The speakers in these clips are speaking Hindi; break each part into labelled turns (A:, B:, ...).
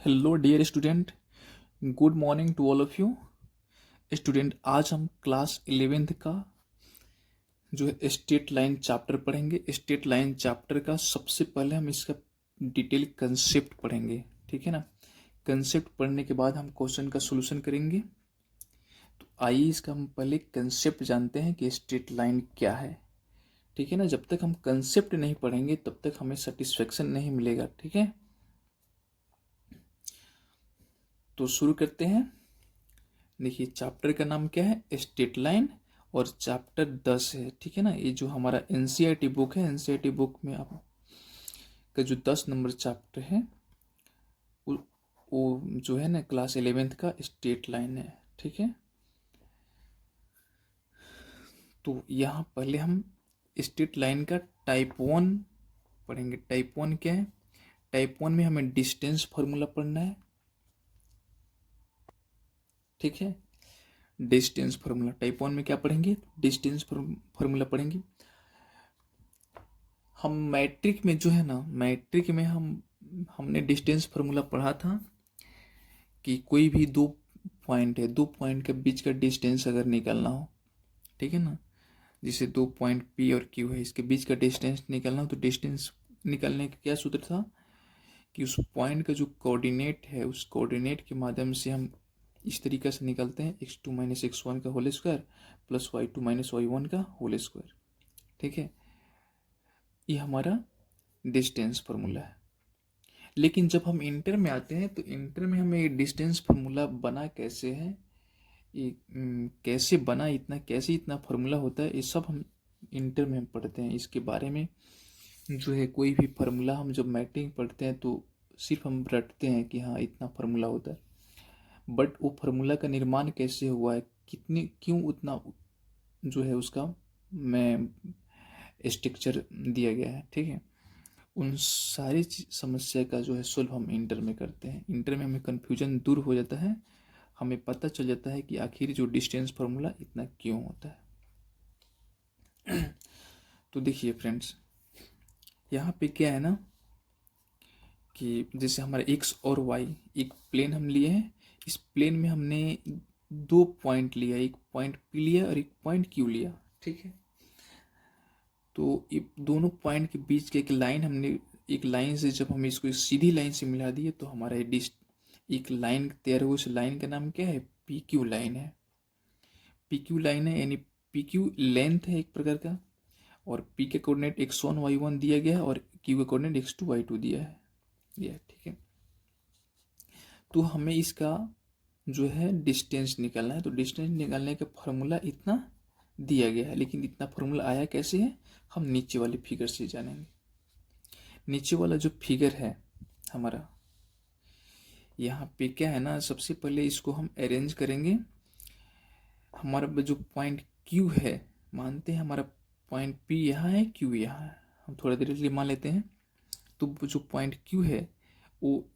A: Hello dear student, good morning to all of you student. आज हम क्लास 11th का जो है स्ट्रेट लाइन चैप्टर पढ़ेंगे। स्ट्रेट लाइन चैप्टर का सबसे पहले हम इसका डिटेल कंसेप्ट पढ़ेंगे, ठीक है ना। कंसेप्ट पढ़ने के बाद हम क्वेश्चन का सॉल्यूशन करेंगे। तो आइए इसका हम पहले कंसेप्ट जानते हैं कि स्ट्रेट लाइन क्या है, ठीक है ना। जब तक हम कंसेप्ट नहीं पढ़ेंगे तब तक हमें सेटिस्फेक्शन नहीं मिलेगा, ठीक है। तो शुरू करते हैं। देखिए चैप्टर का नाम क्या है, स्ट्रेट लाइन, और चैप्टर 10 है, ठीक है ना। ये जो हमारा एनसीईआरटी बुक है, एनसीईआरटी बुक में आप का जो 10 नंबर चैप्टर है वो जो है ना क्लास 11th का स्ट्रेट लाइन है, ठीक है। तो यहाँ पहले हम स्ट्रेट लाइन का टाइप 1 पढ़ेंगे। टाइप 1 क्या है? टाइप 1 में हमें डिस्टेंस फार्मूला पढ़ना है, ठीक है। डिस्टेंस फार्मूला टाइप 1 में क्या पढ़ेंगे? डिस्टेंस फार्मूला पढ़ेंगे। हम मैट्रिक में जो है ना, मैट्रिक में हमने डिस्टेंस फार्मूला पढ़ा था कि कोई भी दो पॉइंट है, दो पॉइंट के बीच का डिस्टेंस अगर निकालना हो, ठीक है ना। जैसे दो पॉइंट पी और क्यू है, इसके बीच का डिस्टेंस निकालना हो तो डिस्टेंस निकालने का क्या सूत्र था कि उस पॉइंट का जो कोऑर्डिनेट है, उस कोऑर्डिनेट के माध्यम से हम इस तरीके से निकालते हैं x2 माइनस x1 का whole square plus y2 minus y1 का होल स्क्वायर, ठीक है। ये हमारा डिस्टेंस फार्मूला है। लेकिन जब हम इंटर में आते हैं तो इंटर में हमें डिस्टेंस फार्मूला बना कैसे है, ये कैसे बना, कैसे इतना फार्मूला होता है, ये सब हम इंटर में हम पढ़ते हैं। इसके बारे में जो है कोई भी फार्मूला हम जब मैट्रिक पढ़ते हैं तो सिर्फ हम रटते हैं कि हाँ इतना फार्मूला होता है, बट वो फार्मूला का निर्माण कैसे हुआ है, कितनी क्यों उतना जो है उसका मैं स्ट्रक्चर दिया गया है, ठीक है। उन सारी समस्या का जो है सोल्व हम इंटर में करते हैं। इंटर में हमें कन्फ्यूजन दूर हो जाता है, हमें पता चल जाता है कि आखिर जो डिस्टेंस फार्मूला इतना क्यों होता है। तो देखिए फ्रेंड्स, यहाँ पे क्या है ना कि जैसे हमारा एक्स और वाई एक प्लेन हम लिए हैं। इस प्लेन में हमने दो पॉइंट लिया, एक पॉइंट पी लिया और एक पॉइंट क्यू लिया, ठीक है। तो ये दोनों पॉइंट के बीच की एक लाइन हमने, एक लाइन से जब हम इसको सीधी लाइन से मिला दिए तो हमारा एक लाइन तैयार हुई। उस लाइन का नाम क्या है? पी क्यू लाइन है। पी क्यू लाइन है, यानी पी क्यू लेंथ है एक प्रकार का, और पी के कोऑर्डिनेट x1 y1 दिया गया है और क्यू का कोऑर्डिनेट x2 y2 दिया है, ये ठीक है। तो हमें इसका जो है डिस्टेंस निकालना है। तो डिस्टेंस निकालने का फॉर्मूला इतना दिया गया है, लेकिन इतना फॉर्मूला आया कैसे है हम नीचे वाले फिगर से जानेंगे। नीचे वाला जो फिगर है हमारा, यहाँ पे क्या है ना, सबसे पहले इसको हम अरेंज करेंगे। हमारा जो पॉइंट क्यू है, मानते हैं हमारा पॉइंट पी यहाँ है, क्यू यहाँ है, हम थोड़ा देर के लिए मान लेते हैं। तो जो पॉइंट क्यू है वो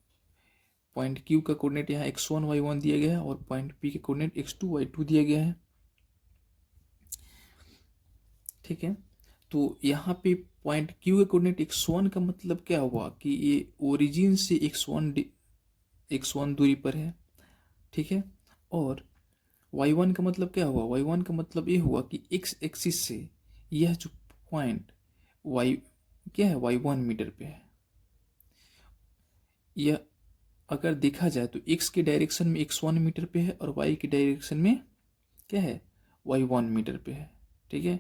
A: पॉइंट क्यू का कोऑर्डिनेट यहाँ x1 y1 दिया गया है और पॉइंट पी के कोऑर्डिनेट x2 y2 दिया गया है, ठीक है। तो यहाँ पे पॉइंट क्यू के कोऑर्डिनेट x1 का मतलब क्या हुआ कि ये ओरिजिन से x1 दूरी पर है, ठीक है। और y1 का मतलब क्या हुआ? y1 का मतलब ये हुआ कि x एक्सिस से यह जो पॉइंट y क्या है, y1 मीटर पे है। यह अगर देखा जाए तो x के डायरेक्शन में x1 मीटर पे है और y के डायरेक्शन में क्या है, y1 मीटर पे है, ठीक है।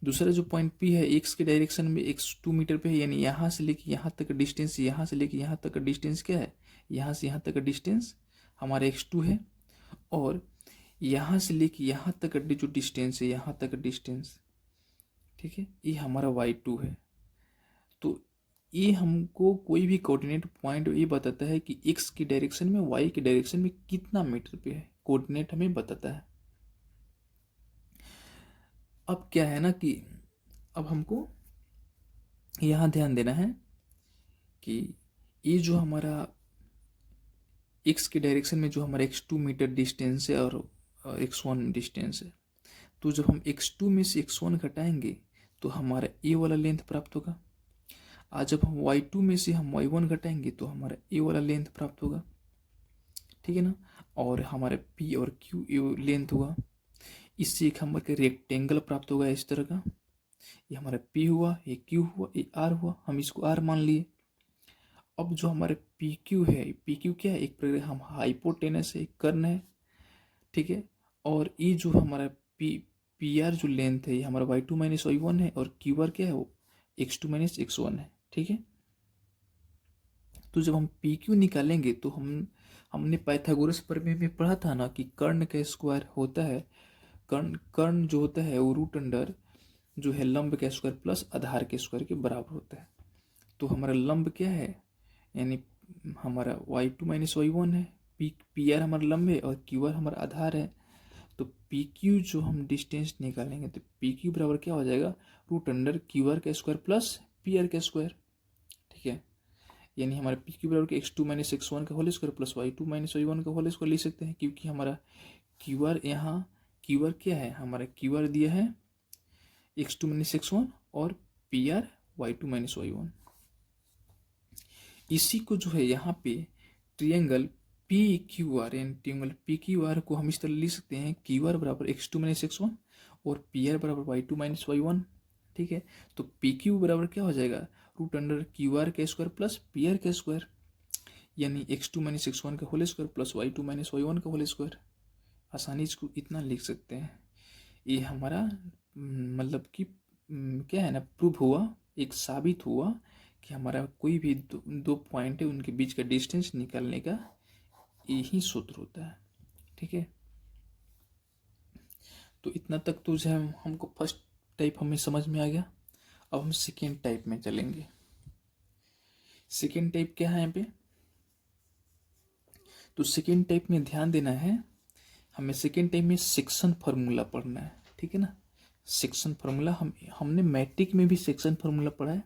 A: दूसरा जो पॉइंट P है x के डायरेक्शन में x2 मीटर पे है, यानी यहाँ से लेके यहाँ तक का डिस्टेंस, यहाँ से लेके यहाँ तक का डिस्टेंस क्या है, यहाँ से यहाँ तक का डिस्टेंस हमारा x2 है, और यहाँ से लेके यहाँ तक का जो डिस्टेंस है, यहाँ तक का डिस्टेंस, ठीक है, ये हमारा y2 है। तो ये हमको कोई भी कोऑर्डिनेट पॉइंट ये बताता है कि x की डायरेक्शन में, y की डायरेक्शन में कितना मीटर पे है, कोऑर्डिनेट हमें बताता है। अब क्या है ना कि अब हमको यहाँ ध्यान देना है कि ये जो हमारा x के डायरेक्शन में जो हमारा x2 मीटर डिस्टेंस है और x1 डिस्टेंस है, तो जब हम x2 में से x1 घटाएंगे तो हमारा ये वाला लेंथ प्राप्त होगा। आज जब हम y2 में से हम y1 घटाएंगे तो हमारा ये वाला लेंथ प्राप्त होगा। ठीक है ना। और हमारे पी और क्यू लेंथ हुआ, इससे एक हमारे रेक्टेंगल प्राप्त होगा इस तरह का। ये हमारा पी हुआ, ये क्यू हुआ, ये आर हुआ, हम इसको आर मान लिए। अब जो हमारे पी क्यू है, पी क्यू क्या है, एक प्रकार हम हाइपोटेनस है, एक कर्ण है, ठीक है। और ये जो हमारा पी पी आर जो लेंथ है, ये हमारा Y two minus Y one है, और क्यू आर क्या है, वो X two minus x one है, ठीक है। तो जब हम पी क्यू निकालेंगे तो हमने पाइथागोरस प्रमेय में पढ़ा था ना कि कर्ण का स्क्वायर होता है, कर्ण कर्ण जो होता है वो रूट अंडर जो है लंब का स्क्वायर प्लस आधार के स्क्वायर के बराबर होता है। तो हमारा लंब क्या है, यानी हमारा Y two minus Y one है, पी आर हमारा लंब है और क्यू आर हमारा आधार है। तो पी क्यू जो हम डिस्टेंस निकालेंगे तो पी क्यू बराबर क्या हो जाएगा, रूट अंडर क्यू आर का स्क्वायर प्लस पी आर का स्क्वायर, ठीक है। यानी हमारे पी क्यू बराबर x two minus x one का whole square plus y two minus Y one का होल स्क्वायर लिख सकते हैं, क्योंकि हमारा क्यू आर यहाँ क्यू आर क्या है, हमारा क्यू आर दिया है x two minus x one और P R y two minus Y one. इसी को जो है यहाँ पे ट्रिएंगल पी क्यू आर, यानी ट्रिएंगल पी क्यू आर को हम इस तरह लिख सकते हैं, क्यू आर बराबर x two minus x one और पी आर बराबर y two minus Y one, ठीक है। तो पी क्यू बराबर क्या हो जाएगा, रूट अंडर क्यू आर का स्क्वायर प्लस पी आर का स्क्वायर, यानी x two minus x one का whole square plus y two minus Y one का होल स्क्वायर। आसानी इसको इतना लिख सकते हैं। ये हमारा मतलब कि क्या है ना, प्रूव हुआ, एक साबित हुआ कि हमारा कोई भी दो पॉइंट है उनके बीच का डिस्टेंस निकालने का यही सूत्र होता है, ठीक है। तो इतना तक तो जो है हमको फर्स्ट टाइप हमें समझ में आ गया। अब हम सेकेंड टाइप में चलेंगे। सेकेंड टाइप क्या है यहाँ पे, तो सेकेंड टाइप में ध्यान देना है, हमें सेकेंड टाइप में सेक्शन फार्मूला पढ़ना है, ठीक है ना। सेक्शन फार्मूला हमने मैट्रिक में भी सेक्शन फार्मूला पढ़ा है,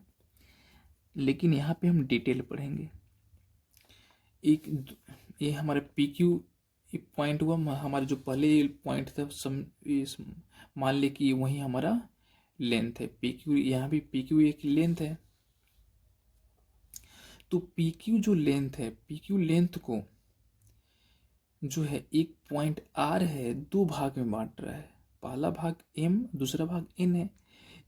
A: लेकिन यहाँ पे हम डिटेल पढ़ेंगे। एक ये हमारे पी क्यू पॉइंट हुआ, हमारा जो पहले पॉइंट था मान ले कि वही हमारा लेंथ है पी क्यू, यहाँ भी पी क्यू एक लेंथ है। तो पी क्यू जो लेंथ है, पी क्यू लेंथ को जो है एक पॉइंट आर है दो भाग में बांट रहा है, पहला भाग एम दूसरा भाग एन है।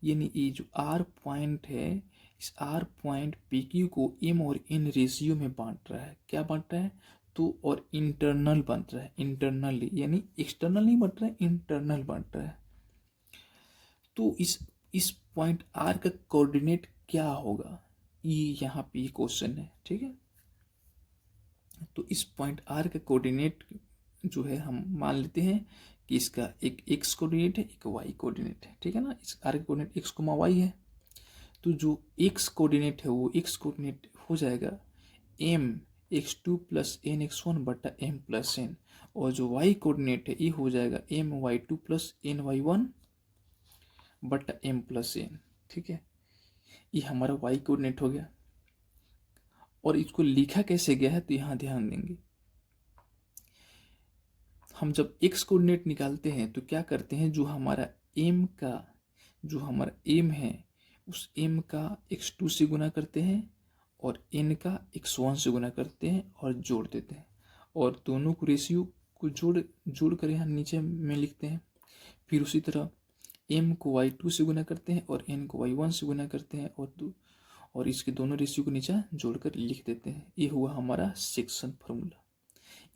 A: यानी ये जो आर पॉइंट है, इस आर पॉइंट पी क्यू को एम और एन रेशियो में बांट रहा है। क्या बांट रहा है, तो और इंटरनल बांट रहा है, इंटरनली, यानी एक्सटर्नल नहीं बांट रहा है, इंटरनल बांट रहा है। तो इस पॉइंट आर का कोऑर्डिनेट क्या होगा, ये यहाँ पे क्वेश्चन है, ठीक है। तो इस पॉइंट आर का कोऑर्डिनेट जो है हम मान लेते हैं कि इसका एक एक्स कोऑर्डिनेट है, एक वाई कोऑर्डिनेट है, ठीक है ना। इस आर का कोऑर्डिनेट एक्स कोमा वाई है। तो जो एक्स कोऑर्डिनेट है वो एक्स कोऑर्डिनेट हो जाएगा M x two plus N x one बटा एम प्लस एन, और जो वाई कोऑर्डिनेट है ये हो जाएगा M Y two plus N Y one बटा एम प्लस एन, ठीक है। ये हमारा वाई कोऑर्डिनेट हो गया। और इसको लिखा कैसे गया है, तो यहाँ ध्यान देंगे, हम जब एक्स कोऑर्डिनेट निकालते हैं तो क्या करते हैं, जो हमारा एम है उस एम का एक्स टू से गुना करते हैं और एन का एक्स वन से गुना करते हैं और जोड़ देते हैं, और दोनों को रेशियो को जोड़ कर यहाँ नीचे में लिखते हैं। फिर उसी तरह एम को वाई टू से गुना करते हैं और एन को वाई वन से गुना करते हैं, और इसके दोनों रेशियो को नीचे जोड़कर लिख देते हैं। ये हुआ हमारा सेक्शन फार्मूला।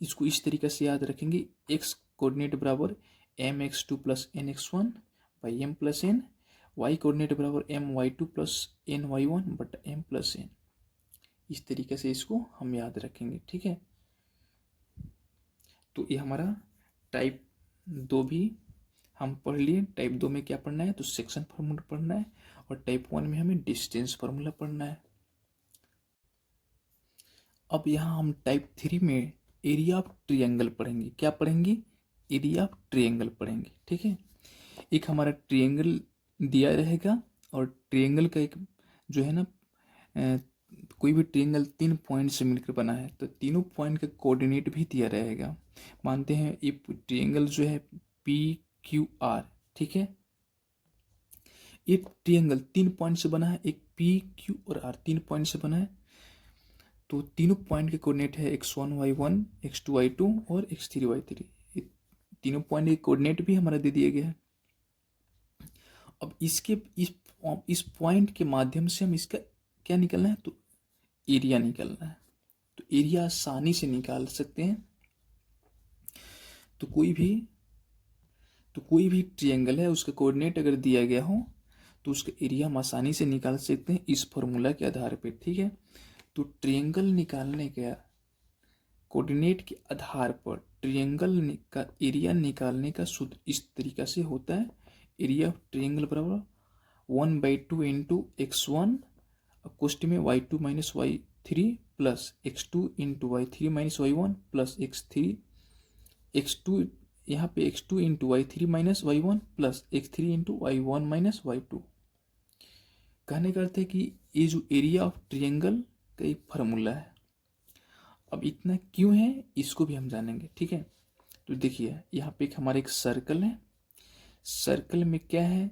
A: इसको इस तरीके से याद रखेंगे, एक्स कोऑर्डिनेट बराबर m x two plus N x one by m plus N, y coordinate बराबर m Y two plus N Y one बट एम प्लस एन। इस तरीके से इसको हम याद रखेंगे, ठीक है। तो ये हमारा टाइप दो भी हम पढ़ लिए। टाइप दो में क्या पढ़ना है, तो सेक्शन फार्मूला पढ़ना है, और टाइप वन में हमें डिस्टेंस फार्मूला पढ़ना है। अब यहाँ हम टाइप थ्री में एरिया ऑफ ट्रिएंगल पढ़ेंगे। क्या पढ़ेंगे, एरिया ऑफ ट्रिएंगल पढ़ेंगे, ठीक है। एक हमारा ट्रिएंगल दिया रहेगा, और ट्रिएंगल का एक जो है ना कोई भी ट्रिएंगल तीन पॉइंट से मिलकर बना है, तो तीनों पॉइंट का कोऑर्डिनेट भी दिया रहेगा। मानते हैं ये ट्रिएंगल जो है पी क्यू आर, ठीक है। ये ट्रिएंगल तीन पॉइंट से बना है, एक पी क्यू और आर तीन पॉइंट से बना है। तो तीनों पॉइंट के कोऑर्डिनेट है x1 y1, x2 y2 और x3 y3। ये तीनों पॉइंट के कोऑर्डिनेट भी हमारा दे दिया गया है। अब इस पॉइंट के माध्यम से हम इसका क्या निकालना है, तो एरिया निकालना है। तो एरिया आसानी से निकाल सकते हैं। तो कोई भी ट्रायंगल है, उसका कोऑर्डिनेट अगर दिया गया हो तो उसका एरिया हम आसानी से निकाल सकते हैं इस फॉर्मूला के आधार पे। ठीक है, तो ट्रायंगल निकालने का कोऑर्डिनेट के आधार पर ट्रायंगल का एरिया निकालने का सूत्र इस तरीका से होता है। एरिया ऑफ ट्रायंगल बराबर 1/2 इंटू x1 कोष्ट में y2 minus y3 plus x2 into y3 minus y1 plus x2 यहाँ पे x2 into y3 minus y1 plus x3 into y1 minus y2। कहने का अर्थ है कि ये जो एरिया ऑफ ट्रायंगल का एक फार्मूला है। अब इतना क्यों है इसको भी हम जानेंगे। ठीक है, तो देखिए यहाँ पे हमारा एक सर्कल है। सर्कल में क्या है,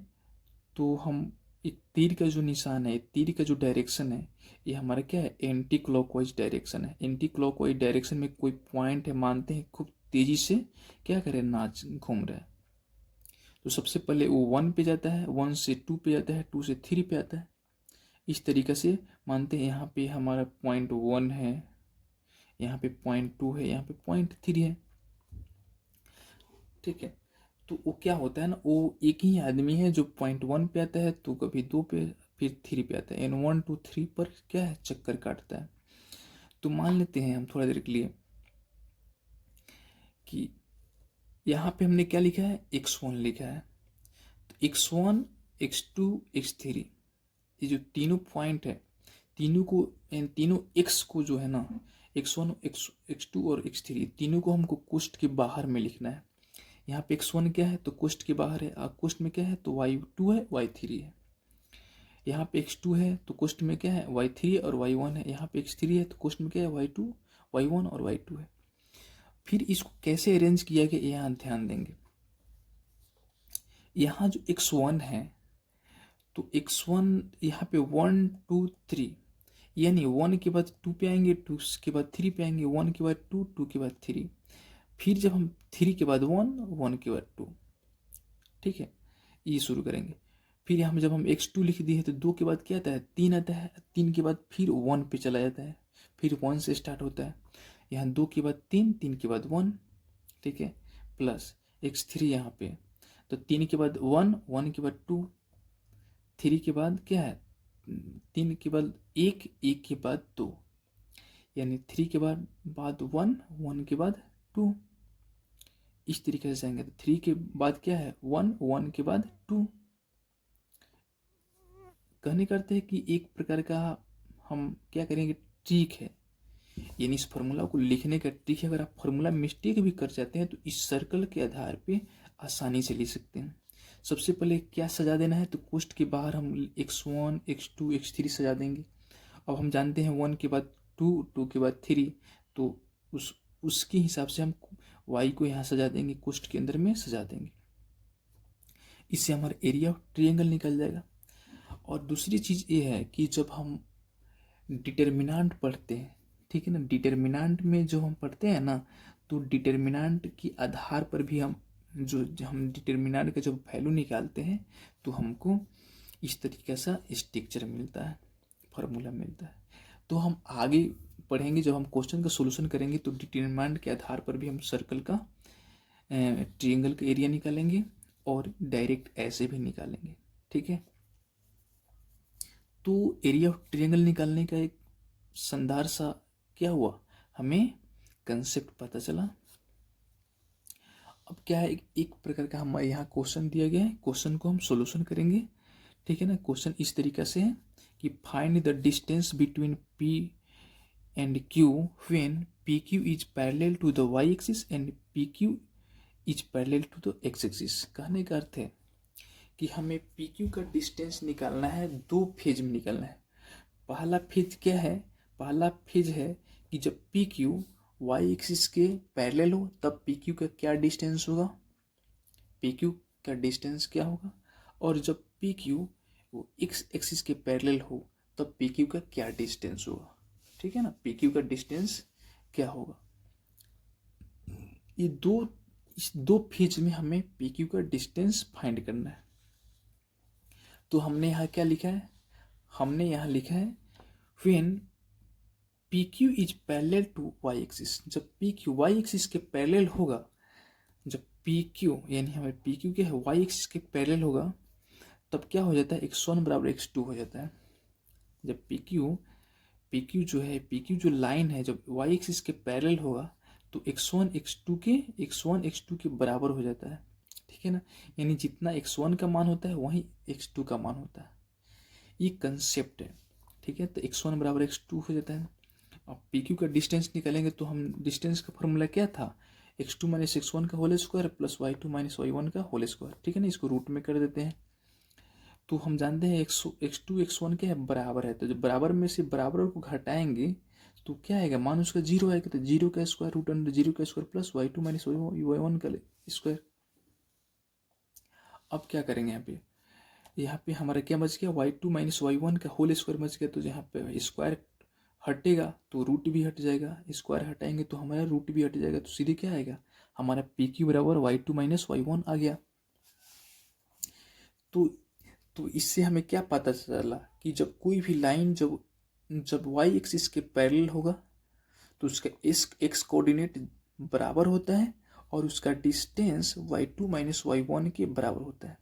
A: तो हम एक तीर का जो निशान है, तीर का जो डायरेक्शन है, ये हमारा क्या है, एंटी क्लॉकवाइज डायरेक्शन है। एंटी क्लॉकवाइज डायरेक्शन में कोई पॉइंट है, मानते हैं खूब तेजी से क्या करे, नाच घूम रहा है। तो सबसे पहले वो 1 पे जाता है, 1 से 2 पे जाता है, 2 से 3 पे आता है। इस तरीके से मानते हैं यहाँ पे हमारा पॉइंट 1 है, यहाँ पे पॉइंट 2 है, यहाँ पे पॉइंट 3 है। ठीक है, तो वो क्या होता है ना, वो एक ही आदमी है जो पॉइंट 1 पे आता है, तो कभी 2 पे, फिर 3 पे आता है, एन 1 2 3 पर क्या है, चक्कर काटता है। तो मान लेते हैं हम थोड़ा देर के लिए कि यहाँ पे हमने क्या लिखा है, x1 लिखा है। तो x1 x2 x3 ये जो तीनों पॉइंट है, तीनों को, तीनों x को जो है ना, x1 x2 और x3 तीनों को हमको कोष्ठ के बाहर में लिखना है। यहाँ पे x1 क्या है, तो कोष्ठ के बाहर है, कोष्ठ में क्या है, तो y2 है y3 है। यहाँ पे x2 है तो कोष्ठ में क्या है, y3 और y1 है। यहाँ पे x3 है तो कोष्ठ में क्या है, y2 y1 और y2 है। फिर इसको कैसे अरेंज किया गया यहाँ ध्यान देंगे। यहाँ जो x1 है, तो x1 यहाँ पे 1 2 3, यानी 1 के बाद 2 पे आएंगे, 2 के बाद 3 पे आएंगे, 1 के बाद 2, 2 के बाद 3, फिर जब हम 3 के बाद 1, 1 के बाद 2, ठीक है, ये शुरू करेंगे। फिर हम जब हम x2 लिख दिए तो 2 के बाद क्या आता है, 3 आता है, 3 के बाद फिर 1 पे चला जाता है, फिर 1 से स्टार्ट होता है। यहाँ 2 के बाद 3, 3 के बाद 1, ठीक है, प्लस x3 यहाँ पे, तो 3 के बाद 1, 1 के बाद 2, 3 के बाद क्या है, 3 के बाद 1, 1 के बाद 2, यानी 3 के बाद 1, 1 के बाद 2, इस तरीके से जाएंगे। तो 3 के बाद क्या है, 1, 1 के बाद 2। कहने करते हैं कि एक प्रकार का हम क्या करेंगे, ट्रिक है, यानी इस फॉर्मूला को लिखने का ट्रिक है। अगर आप फॉर्मूला मिस्टेक भी कर जाते हैं तो इस सर्कल के आधार पे आसानी से लिख सकते हैं। सबसे पहले क्या सजा देना है, तो कोष्ठ के बाहर हम x1 x2 x3 सजा देंगे। अब हम जानते हैं 1 के बाद 2, 2 के बाद 3, तो उसके हिसाब से हम y को यहाँ सजा देंगे, कोष्ठ के अंदर में सजा देंगे। इससे हमारा एरिया ऑफ ट्रायंगल निकल जाएगा। और दूसरी चीज़ ये है कि जब हम डिटर्मिनेंट पढ़ते हैं, ठीक है ना, डिटर्मिनेंट में जो हम पढ़ते हैं ना, तो डिटर्मिनेंट के आधार पर भी हम डिटर्मिनेंट का जब वैल्यू निकालते हैं तो हमको इस तरीके से स्ट्रक्चर मिलता है, फार्मूला मिलता है। तो हम आगे पढ़ेंगे, जब हम क्वेश्चन का सोल्यूशन करेंगे तो डिटर्मिनेंट के आधार पर भी हम सर्कल का, ट्रायंगल का एरिया निकालेंगे और डायरेक्ट ऐसे भी निकालेंगे। ठीक है, तो एरिया ऑफ ट्रायंगल निकालने का एक संधार सा क्या हुआ, हमें कंसेप्ट पता चला। अब क्या है, एक प्रकार का हमारे यहाँ क्वेश्चन दिया गया है, क्वेश्चन को हम सॉल्यूशन करेंगे। ठीक है ना, क्वेश्चन इस तरीके से है कि find the distance between P and Q when PQ is parallel to the y axis and PQ is parallel to the x axis. कहने का अर्थ है कि हमें PQ का डिस्टेंस निकालना है, 2 फेज में निकालना है। पहला फेज क्या है, पहला फेज है कि जब PQ y एक्सिस के पैरेलल हो तब PQ का क्या डिस्टेंस होगा, PQ का डिस्टेंस क्या होगा, और जब PQ वो x एक्सिस के पैरेलल हो तब PQ का क्या डिस्टेंस होगा। ठीक है ना, पी क्यू का डिस्टेंस क्या होगा। इस दो फेज में हमें पी क्यू का डिस्टेंस फाइंड करना है। तो हमने यहाँ क्या लिखा है, हमने यहाँ लिखा है when P Q is parallel to Y axis, जब पी क्यू वाई एक्सिस के पैरेलल होगा, जब पी क्यू यानी हमें पी क्यू क्या है वाई एक्सिस के पैरेलल होगा, तब क्या हो जाता है x1 बराबर x2 हो जाता है। जब पी क्यू जो है, पी क्यू जो लाइन है जब वाई एक्सिस के पैरेलल होगा तो x1 x2 के बराबर हो जाता है, ठीक है ना। यानी जितना x1 का मान होता है वही x2 का मान होता है, ये कंसेप्ट है, ठीक है। तो x1 बराबर x2 हो जाता है। अब पी क्यू का डिस्टेंस निकालेंगे तो हम डिस्टेंस का फॉर्मूला क्या था, x2 माइनस x1 का whole square plus y2 minus y1 का होल स्क्वायर, ठीक है ना। इसको रूट में कर देते हैं तो हम जानते हैं x2 x1 क्या है बराबर है, तो जब बराबर में से बराबर को घटाएंगे तो क्या आएगा, मान उसका जीरो आएगा, तो जीरो का स्क्वायर रूट अंडर जीरो का square plus y2 minus y1 का स्क्वायर। अब क्या करेंगे यहाँ पे हमारा क्या बच गया, y2 माइनस y1 का होल स्क्वायर बच गया, तो यहाँ पे स्क्वायर हटेगा तो रूट भी हट जाएगा, स्क्वायर हटाएंगे तो हमारा रूट भी हट जाएगा, तो सीधे क्या आएगा हमारा पी क्यू बराबर y2 माइनस y1 आ गया। तो इससे हमें क्या पता चला कि जब कोई भी लाइन जब वाई एक्सिस के पैरेलल होगा तो उसका एक्स कोऑर्डिनेट बराबर होता है और उसका डिस्टेंस y2 माइनस y1 के बराबर होता है।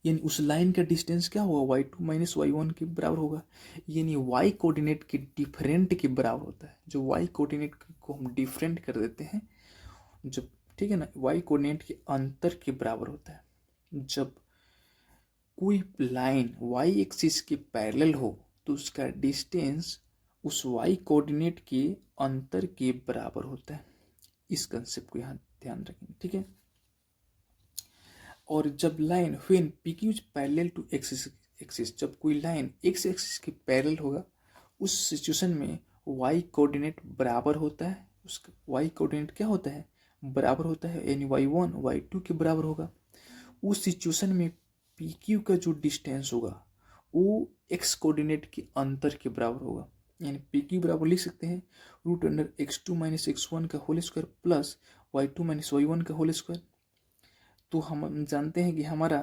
A: यानी उस लाइन का डिस्टेंस क्या होगा, y2 माइनस y1 के बराबर होगा, यानी y कोऑर्डिनेट के डिफरेंट के बराबर होता है। जो y कोऑर्डिनेट को हम डिफरेंट कर देते हैं जब, ठीक है ना, y कोऑर्डिनेट के अंतर के बराबर होता है। जब कोई लाइन y एक्सिस के पैरेलल हो तो उसका डिस्टेंस उस y कोऑर्डिनेट के अंतर के बराबर होता है। इस कंसेप्ट को यहाँ ध्यान रखेंगे, ठीक है। और जब line when P Q is parallel to axis, जब कोई लाइन x एक्सिस के पैरेलल होगा उस सिचुएशन में y कोऑर्डिनेट बराबर होता है, उसका y कोऑर्डिनेट क्या होता है बराबर होता है, यानी y1 y2 के बराबर होगा। उस सिचुएशन में पी क्यू का जो डिस्टेंस होगा वो एक्स कोऑर्डिनेट के अंतर के बराबर होगा, यानी पी क्यू बराबर लिख सकते हैं root under x2 minus x1 का whole square plus y2 minus y1 का होल स्क्वायर। तो हम जानते हैं कि हमारा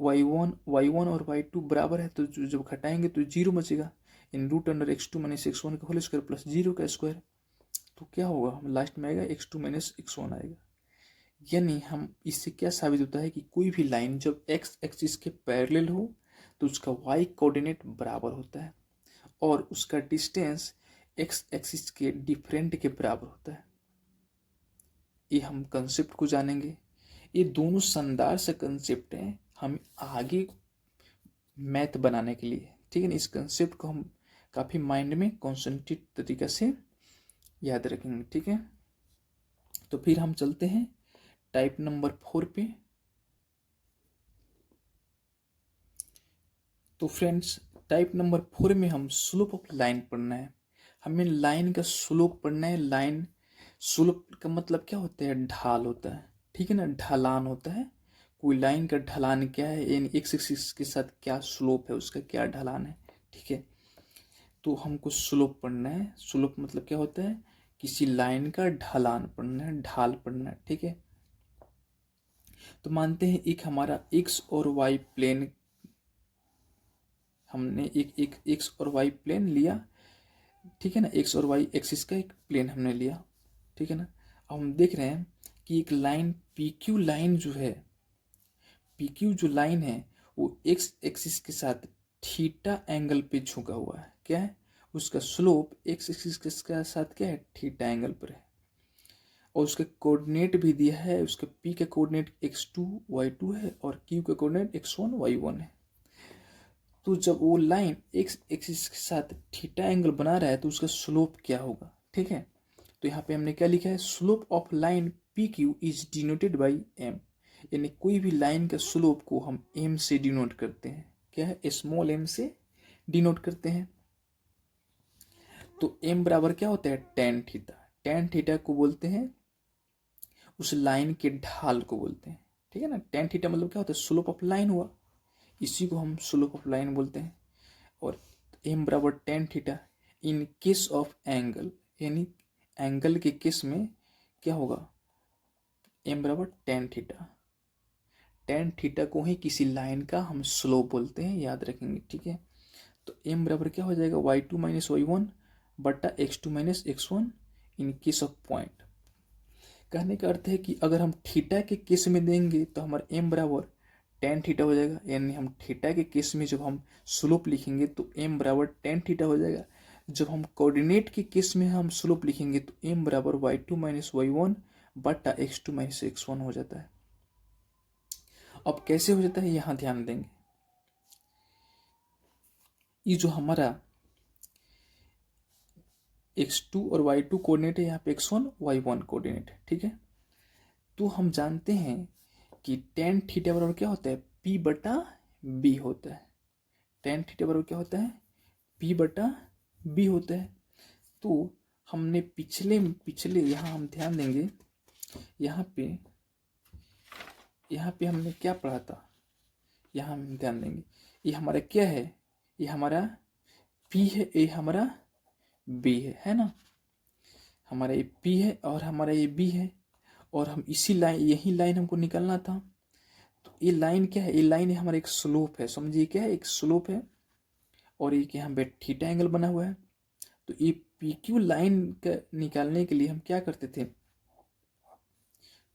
A: y1 और y2 बराबर है, तो जब घटाएंगे तो जीरो बचेगा, यानी root under x2 minus x1 का होल स्क्वायर प्लस जीरो का स्क्वायर। तो क्या होगा, हम लास्ट में आएगा x2 माइनस x1 आएगा। यानी हम इससे क्या साबित होता है कि कोई भी लाइन जब x एक्सिस के पैरेलल हो तो उसका y कोऑर्डिनेट बराबर होता है और उसका डिस्टेंस x एक्सिस के डिफरेंट के बराबर होता है। ये हम कंसेप्ट को जानेंगे, ये दोनों शानदार से कंसेप्ट हैं हम आगे मैथ बनाने के लिए, ठीक है ना। इस कंसेप्ट को हम काफ़ी माइंड में कॉन्सेंट्रेट तरीका से याद रखेंगे, ठीक है। तो फिर हम चलते हैं टाइप नंबर 4 पे। तो फ्रेंड्स टाइप नंबर 4 में हम स्लोप ऑफ लाइन पढ़ना है, हमें लाइन का स्लोप पढ़ना है। लाइन स्लोप का मतलब क्या होता है, ढाल होता है, ठीक है ना, ढलान होता है। कोई लाइन का ढलान क्या है, यानी एक्स एक्सिस के साथ क्या स्लोप है, उसका क्या ढलान है, ठीक है। तो हमको स्लोप पढ़ना है। स्लोप मतलब क्या होता है, किसी लाइन का ढलान पढ़ना है, ढाल पढ़ना है, ठीक है। तो मानते हैं एक हमारा एक्स और वाई प्लेन, हमने एक एक्स और वाई प्लेन लिया, ठीक है ना, एक्स और वाई एक्सिस का एक प्लेन हमने लिया, ठीक है ना। अब हम देख रहे हैं कि एक लाइन पी क्यू लाइन जो है, पी क्यू जो लाइन है वो एक्स एक्सिस के साथ थीटा एंगल पे झुका हुआ है, क्या है उसका स्लोप एक्स एक्सिस के साथ क्या है, थीटा एंगल पर है। और उसका कोऑर्डिनेट भी दिया है, उसका पी का कोऑर्डिनेट x2 y2 है और क्यू का कोऑर्डिनेट x1 y1 है। तो जब वो लाइन एक्स एक्सिस के साथ थीटा एंगल बना रहा है तो उसका स्लोप क्या होगा, ठीक है। तो यहाँ पे हमने क्या लिखा है, slope of line P Q is denoted by M, यानी कोई भी लाइन का स्लोप को हम एम से डिनोट करते हैं, क्या है, स्मॉल एम से डिनोट करते हैं। तो एम बराबर क्या होता है, टेन थीटा। टेन थीटा को बोलते हैं उस लाइन के ढाल को बोलते हैं, ठीक है ना। टेन थीटा मतलब क्या होता है, स्लोप ऑफ लाइन हुआ, इसी को हम स्लोप ऑफ लाइन बोलते हैं। और एम बराबर tan theta in case of angle, यानी एंगल के केस में क्या होगा, एम बराबर टेन थीटा। टेन थीटा को ही किसी लाइन का हम स्लोप बोलते हैं, याद रखेंगे, ठीक है। तो एम बराबर क्या हो जाएगा, y two minus Y one बटा x two minus x one in case of point. कहने का अर्थ है कि अगर हम थीटा के केस में देंगे तो हमारा एम बराबर टेन थीटा हो जाएगा, यानी हम थीटा के केस में जब हम स्लोप लिखेंगे तो एम बराबर टेन थीटा हो जाएगा। जब हम कोऑर्डिनेट के केस में हम स्लोप लिखेंगे तो एम बराबर y two minus Y one बटा x two minus x one हो जाता है। अब कैसे हो जाता है यहाँ ध्यान देंगे, ये जो हमारा x2 और y2 कोऑर्डिनेट है, यहाँ पे x1 y1 कोऑर्डिनेट है, ठीक है। तो हम जानते हैं कि टेन थीटा बराबर क्या होता है, p बटा b होता है। टेन थीटा बराबर क्या होता है, p बटा b होता है। तो हमने पिछले यहाँ हम ध्यान देंगे, यहाँ पे हमने क्या पढ़ा था, यहाँ हम ध्यान देंगे, ये हमारा क्या है, ये हमारा p है, ये हमारा b है ना। हमारा ये p है और हमारा ये b है, और हम इसी लाइन, यही लाइन हमको निकालना था। तो ये लाइन क्या है, ये लाइन है हमारा एक स्लोप है, समझिए क्या है, एक स्लोप है, और ये यहाँ पे थीटा एंगल बना हुआ है। तो ये पी क्यू लाइन का निकालने के लिए हम क्या करते थे,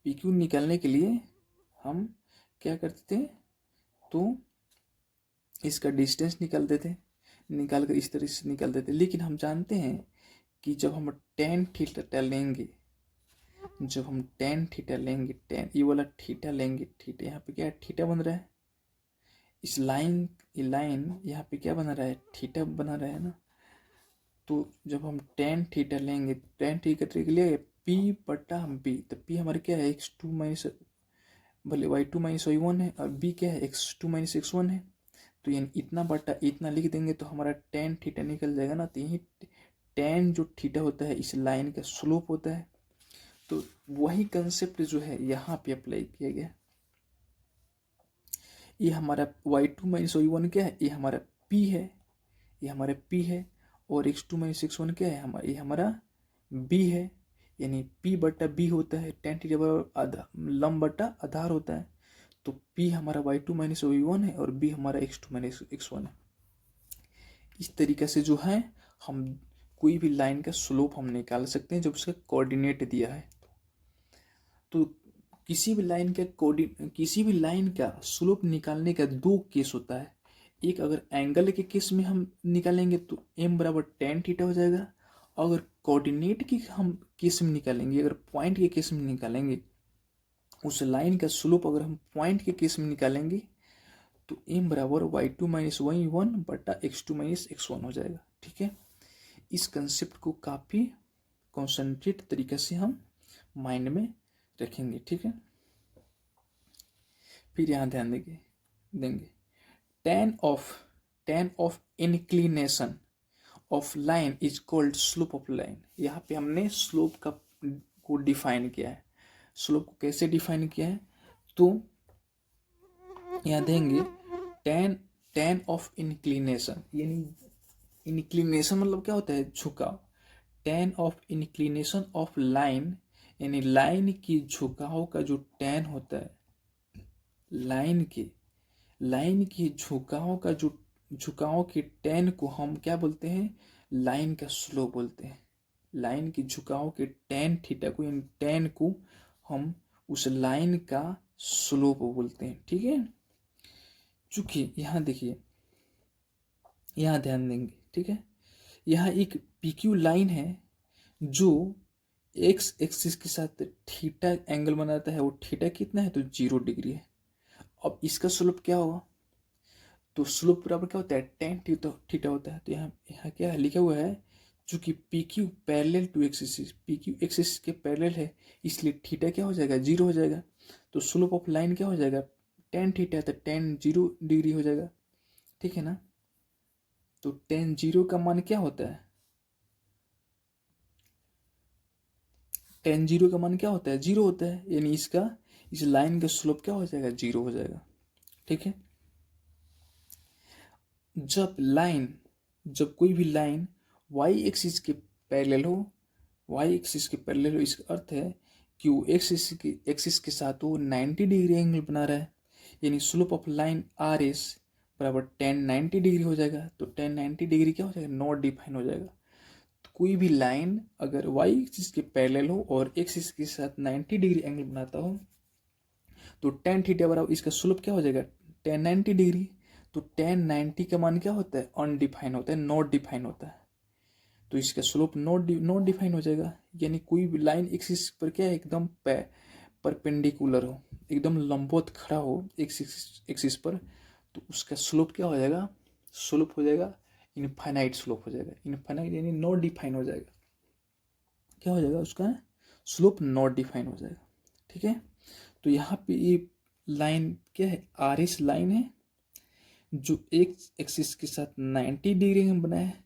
A: पी क्यू निकालने के लिए हम क्या करते थे, तो इसका डिस्टेंस निकालते थे, निकाल कर इस तरह से निकालते थे। लेकिन हम जानते हैं कि जब हम टेन थीटा लेंगे, जब हम टेन थीटा लेंगे, टेन ये वाला थीटा लेंगे, थीटा यहाँ पे क्या है, थीटा बन रहा है, इस लाइन, ये लाइन यहाँ पे क्या बना रहा है, थीटा बना रहा है ना। तो जब हम टेन थीटा लेंगे, टेन थीटा के लिए पी बटा बी, तो पी हमारे क्या है, एक्स टू माइनस, भले Y two minus Y one है, और बी क्या है, x two minus x one है। तो ये इतना बटा इतना लिख देंगे तो हमारा टेन थीटा निकल जाएगा ना। तो यही टेन जो थीटा होता है इस लाइन का स्लोप होता है। तो वही कंसेप्ट जो है यहाँ पे अप्लाई किया गया। ये हमारा Y two minus Y one क्या है, ये हमारा p है, ये हमारा p है, और X two minus x one क्या है, हमारा, ये हमारा b है, यानी p बटा b होता है, टेन थीटा बराबर आधा लंब बटा आधार होता है। तो p हमारा Y two minus Y one है और b हमारा X two minus x one है। इस तरीके से जो है हम कोई भी लाइन का स्लोप हम निकाल सकते हैं जब उसका कोऑर्डिनेट दिया है। तो किसी भी लाइन का स्लोप निकालने का दो केस होता है। एक, अगर एंगल के केस में हम निकालेंगे तो m बराबर टेन थीटा हो जाएगा। अगर कोऑर्डिनेट की हम केस में निकालेंगे, अगर पॉइंट के केस में निकालेंगे, उस लाइन का स्लोप अगर हम पॉइंट के केस में निकालेंगे तो m बराबर y two minus Y one बटा x two minus x one हो जाएगा, ठीक है। इस कंसेप्ट को काफ़ी कॉन्सेंट्रेट तरीके से हम माइंड में रखेंगे, ठीक है। फिर यहाँ ध्यान देंगे tan of inclination of line is called slope of line. यहाँ पे हमने स्लोप को डिफाइन किया है। स्लोप को कैसे डिफाइन किया है, तो यहाँ देंगे tan ऑफ इंक्लिनेशन, यानी इंक्लिनेशन मतलब क्या होता है, झुकाव। tan of inclination of line, यानी लाइन की झुकाव का जो tan होता है, लाइन की झुकाव का जो झुकाव के tan को हम क्या बोलते हैं, लाइन का स्लोप बोलते हैं। लाइन की झुकाव के tan थीटा को, यानी tan को हम उस लाइन का स्लोप बोलते हैं, ठीक है। चूंकि यहाँ देखिए, यहाँ ध्यान देंगे, ठीक है। यहाँ एक PQ लाइन है जो एक्स एक्सिस के साथ थीटा एंगल बनाता है। वो थीटा कितना है, तो 0 डिग्री है। अब इसका स्लोप क्या होगा, तो स्लोप बराबर क्या होता है, टेन थीटा होता है। तो यहाँ क्या है लिखा हुआ है, चूंकि PQ parallel to axis, PQ axis के पैरेलल है, इसलिए थीटा क्या हो जाएगा, 0 हो जाएगा। तो स्लोप ऑफ लाइन क्या हो जाएगा, टेन थीटा, तो टेन 0 डिग्री हो जाएगा, ठीक है ना। तो टेन 0 का मान क्या होता है, टेन 0 का मान क्या होता है, 0 होता है, यानी इस लाइन का स्लोप क्या हो जाएगा, 0 हो जाएगा, ठीक है। जब कोई भी लाइन वाई एक्सिस के पैरेलल हो, वाई एक्सिस के पैरेलल हो, इसका अर्थ है कि वो एक्सिस के साथ वो 90 डिग्री एंगल बना रहा है, यानी slope of line R S बराबर टेन 90 डिग्री हो जाएगा। तो टेन 90 डिग्री क्या हो जाएगा, नॉट डिफाइन हो जाएगा। तो कोई भी लाइन अगर वाई एक्सिस के पैरेलल हो और एक्सिस के साथ 90 डिग्री एंगल बनाता हो तो टेन थीटा बराबर इसका स्लोप क्या हो जाएगा, टेन 90 डिग्री। तो टेन 90 का मान क्या होता है, अनडिफाइन होता है, नॉट डिफाइन होता है। तो इसका स्लोप नॉट डिफाइन हो जाएगा, यानी कोई भी लाइन एक्सिस पर क्या है, एकदम परपेंडिकुलर हो, एकदम लंबवत खड़ा हो एक्सिस पर, तो उसका स्लोप क्या हो जाएगा, स्लोप हो जाएगा इनफाइनाइट स्लोप हो जाएगा। इनफाइनाइट यानी नॉट डिफाइन हो जाएगा, क्या हो जाएगा, उसका स्लोप नॉट डिफाइन हो जाएगा। ठीक है, तो यहाँ पे ये लाइन क्या है, आर एस लाइन है जो एक एक्सिस के साथ 90 डिग्री में बना है।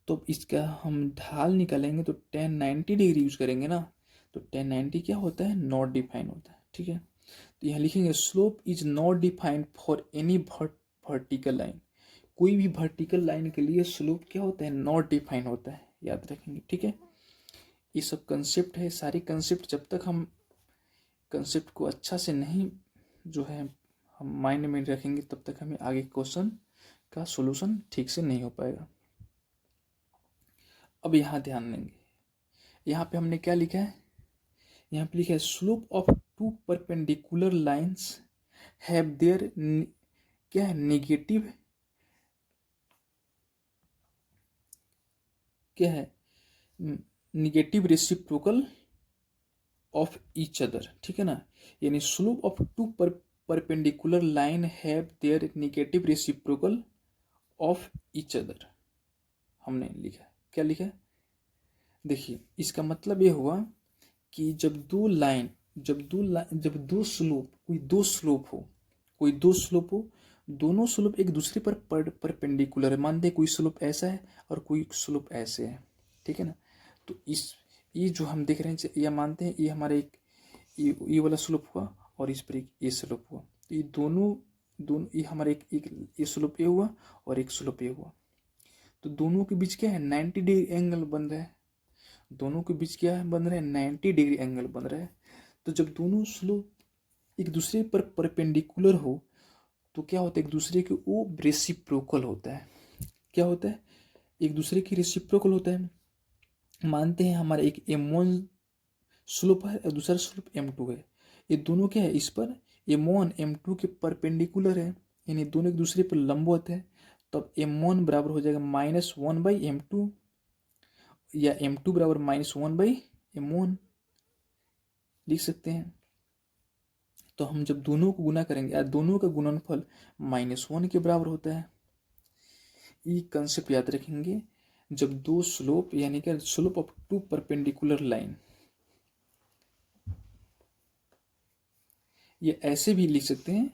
A: तो इसका हम ढाल निकालेंगे तो टेन 90 डिग्री यूज करेंगे ना, तो टेन 90 क्या होता है, नॉट डिफाइन होता है। ठीक है, तो यहाँ लिखेंगे slope is not defined for any vertical line. कोई भी वर्टिकल लाइन के लिए स्लोप क्या होता है, नॉट डिफाइन होता है, याद रखेंगे। ठीक है, ये सब कंसेप्ट है, सारे कंसेप्ट जब तक हम कंसेप्ट को अच्छा से नहीं जो है हम माइंड में रखेंगे तब तक हमें आगे क्वेश्चन का सॉल्यूशन ठीक से नहीं हो पाएगा। अब यहाँ ध्यान देंगे, यहाँ पे हमने क्या लिखा है, यहाँ पे लिखा है slope of two perpendicular lines have their क्या है, नेगेटिव क्या है, negative reciprocal of each other. ठीक है ना, यानी slope of two perpendicular line have their negative reciprocal of each other, हमने लिखा है। क्या लिखा है, देखिए इसका मतलब ये हुआ कि जब दो स्लोप कोई दो स्लोप हो, दोनों स्लोप एक दूसरे पर परपेंडिकुलर है। मानते हैं कोई स्लोप ऐसा है और कोई स्लोप ऐसे है। ठीक है ना, तो ये जो हम देख रहे हैं, ये मानते हैं ये हमारा एक ये वाला स्लोप हुआ और इस पर एक ये स्लोप हुआ। तो ये दोनों ये हमारा एक ये स्लोप ये हुआ और एक स्लोप ये हुआ। तो दोनों के बीच क्या है, 90 डिग्री एंगल बन रहा है। दोनों के बीच क्या है बन रहा है, 90 डिग्री एंगल बन रहा है। तो जब दोनों स्लोप एक दूसरे पर परपेंडिकुलर हो तो क्या होता है, एक दूसरे के वो रेसिप्रोकल होता है। क्या होता है, एक दूसरे की रेसिप्रोकल होता है। मानते हैं हमारा एक m1 स्लोप है और दूसरा स्लोप m2 है। ये दोनों क्या है, इस पर m1 m2 के परपेंडिकुलर है, यानी दोनों एक दूसरे पर लंबवत है। तब m1 बराबर हो जाएगा -1/m2 या m2 बराबर -1/m1 लिख सकते हैं। तो हम जब दोनों को गुना करेंगे या दोनों का गुणनफल -1 के बराबर होता है। ये कंसेप्ट याद रखेंगे, जब दो स्लोप यानी कि slope of two perpendicular line, ये ऐसे भी लिख सकते हैं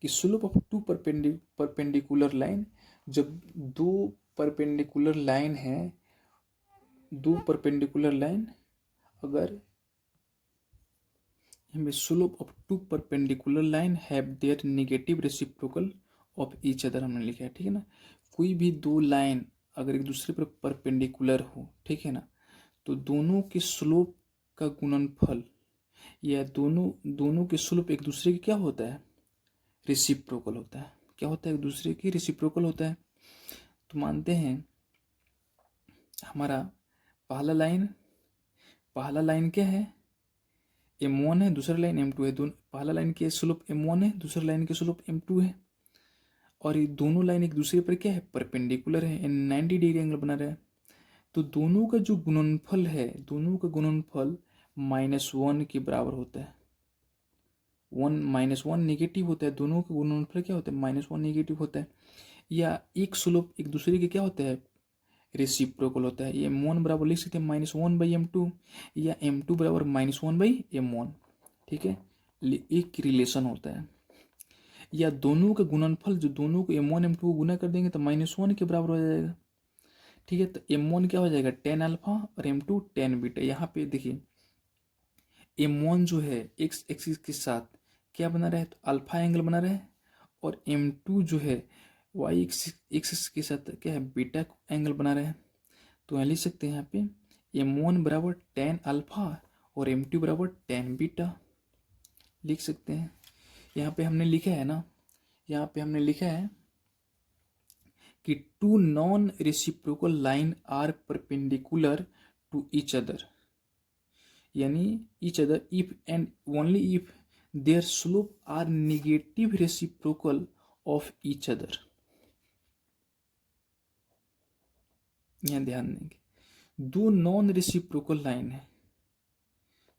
A: कि slope of two perpendicular line, जब दो परपेंडिकुलर लाइन है, दो परपेंडिकुलर लाइन अगर हमें slope of two perpendicular line have their negative reciprocal of each other हमने लिखा है। ठीक है ना, कोई भी दो लाइन अगर एक दूसरे पर परपेंडिकुलर हो, ठीक है ना, तो दोनों के स्लोप का गुणनफल या दोनों के स्लोप एक दूसरे के क्या होता है, रेसिप्रोकल होता है। क्या होता है, एक दूसरे की रेसिप्रोकल होता है। तो मानते हैं हमारा पहला लाइन क्या है, m1 है, दूसरा लाइन m2 है। दोनों पहला लाइन के स्लोप m1 है, दूसरा लाइन के स्लोप m2 है, और ये दोनों लाइन एक दूसरे पर क्या है, परपेंडिकुलर है, 90 डिग्री एंगल बना रहा है। तो दोनों का जो गुणनफल है, दोनों का गुणनफल -1 के बराबर होता है। -1 नेगेटिव होता है, दोनों का गुणनफल क्या होता है, -1 नेगेटिव होता है। या एक स्लोप एक दूसरे के क्या होता है, रेसिप्रोकल होता है। ये m1 बराबर लिख सकते हैं -1/m2 या m2 बराबर -1/m1। ठीक है, एक रिलेशन होता है। या दोनों का गुणनफल, जो दोनों को m1 m2 को गुना कर देंगे तो -1 के बराबर हो जाएगा। ठीक है, तो m1 क्या हो जाएगा, tan अल्फा और m2 tan बीटा। यहाँ पे देखिए m1 जो है एक्स एक्सिस के साथ क्या बना रहा है, तो अल्फा एंगल बना रहा है, और m2 जो है वाई एक्सिस के साथ क्या है, बीटा एंगल बना रहे हैं। तो यहाँ लिख सकते हैं यहाँ पे M1 बराबर tan अल्फा और M2 बराबर tan बीटा लिख सकते हैं। यहाँ पे हमने लिखा है ना, यहाँ पे हमने लिखा है कि two non reciprocal line are perpendicular to each other, यानी each other if and only if their slope are negative reciprocal of each other. यहाँ ध्यान देंगे, दो नॉन रेसिप्रोकल लाइन है,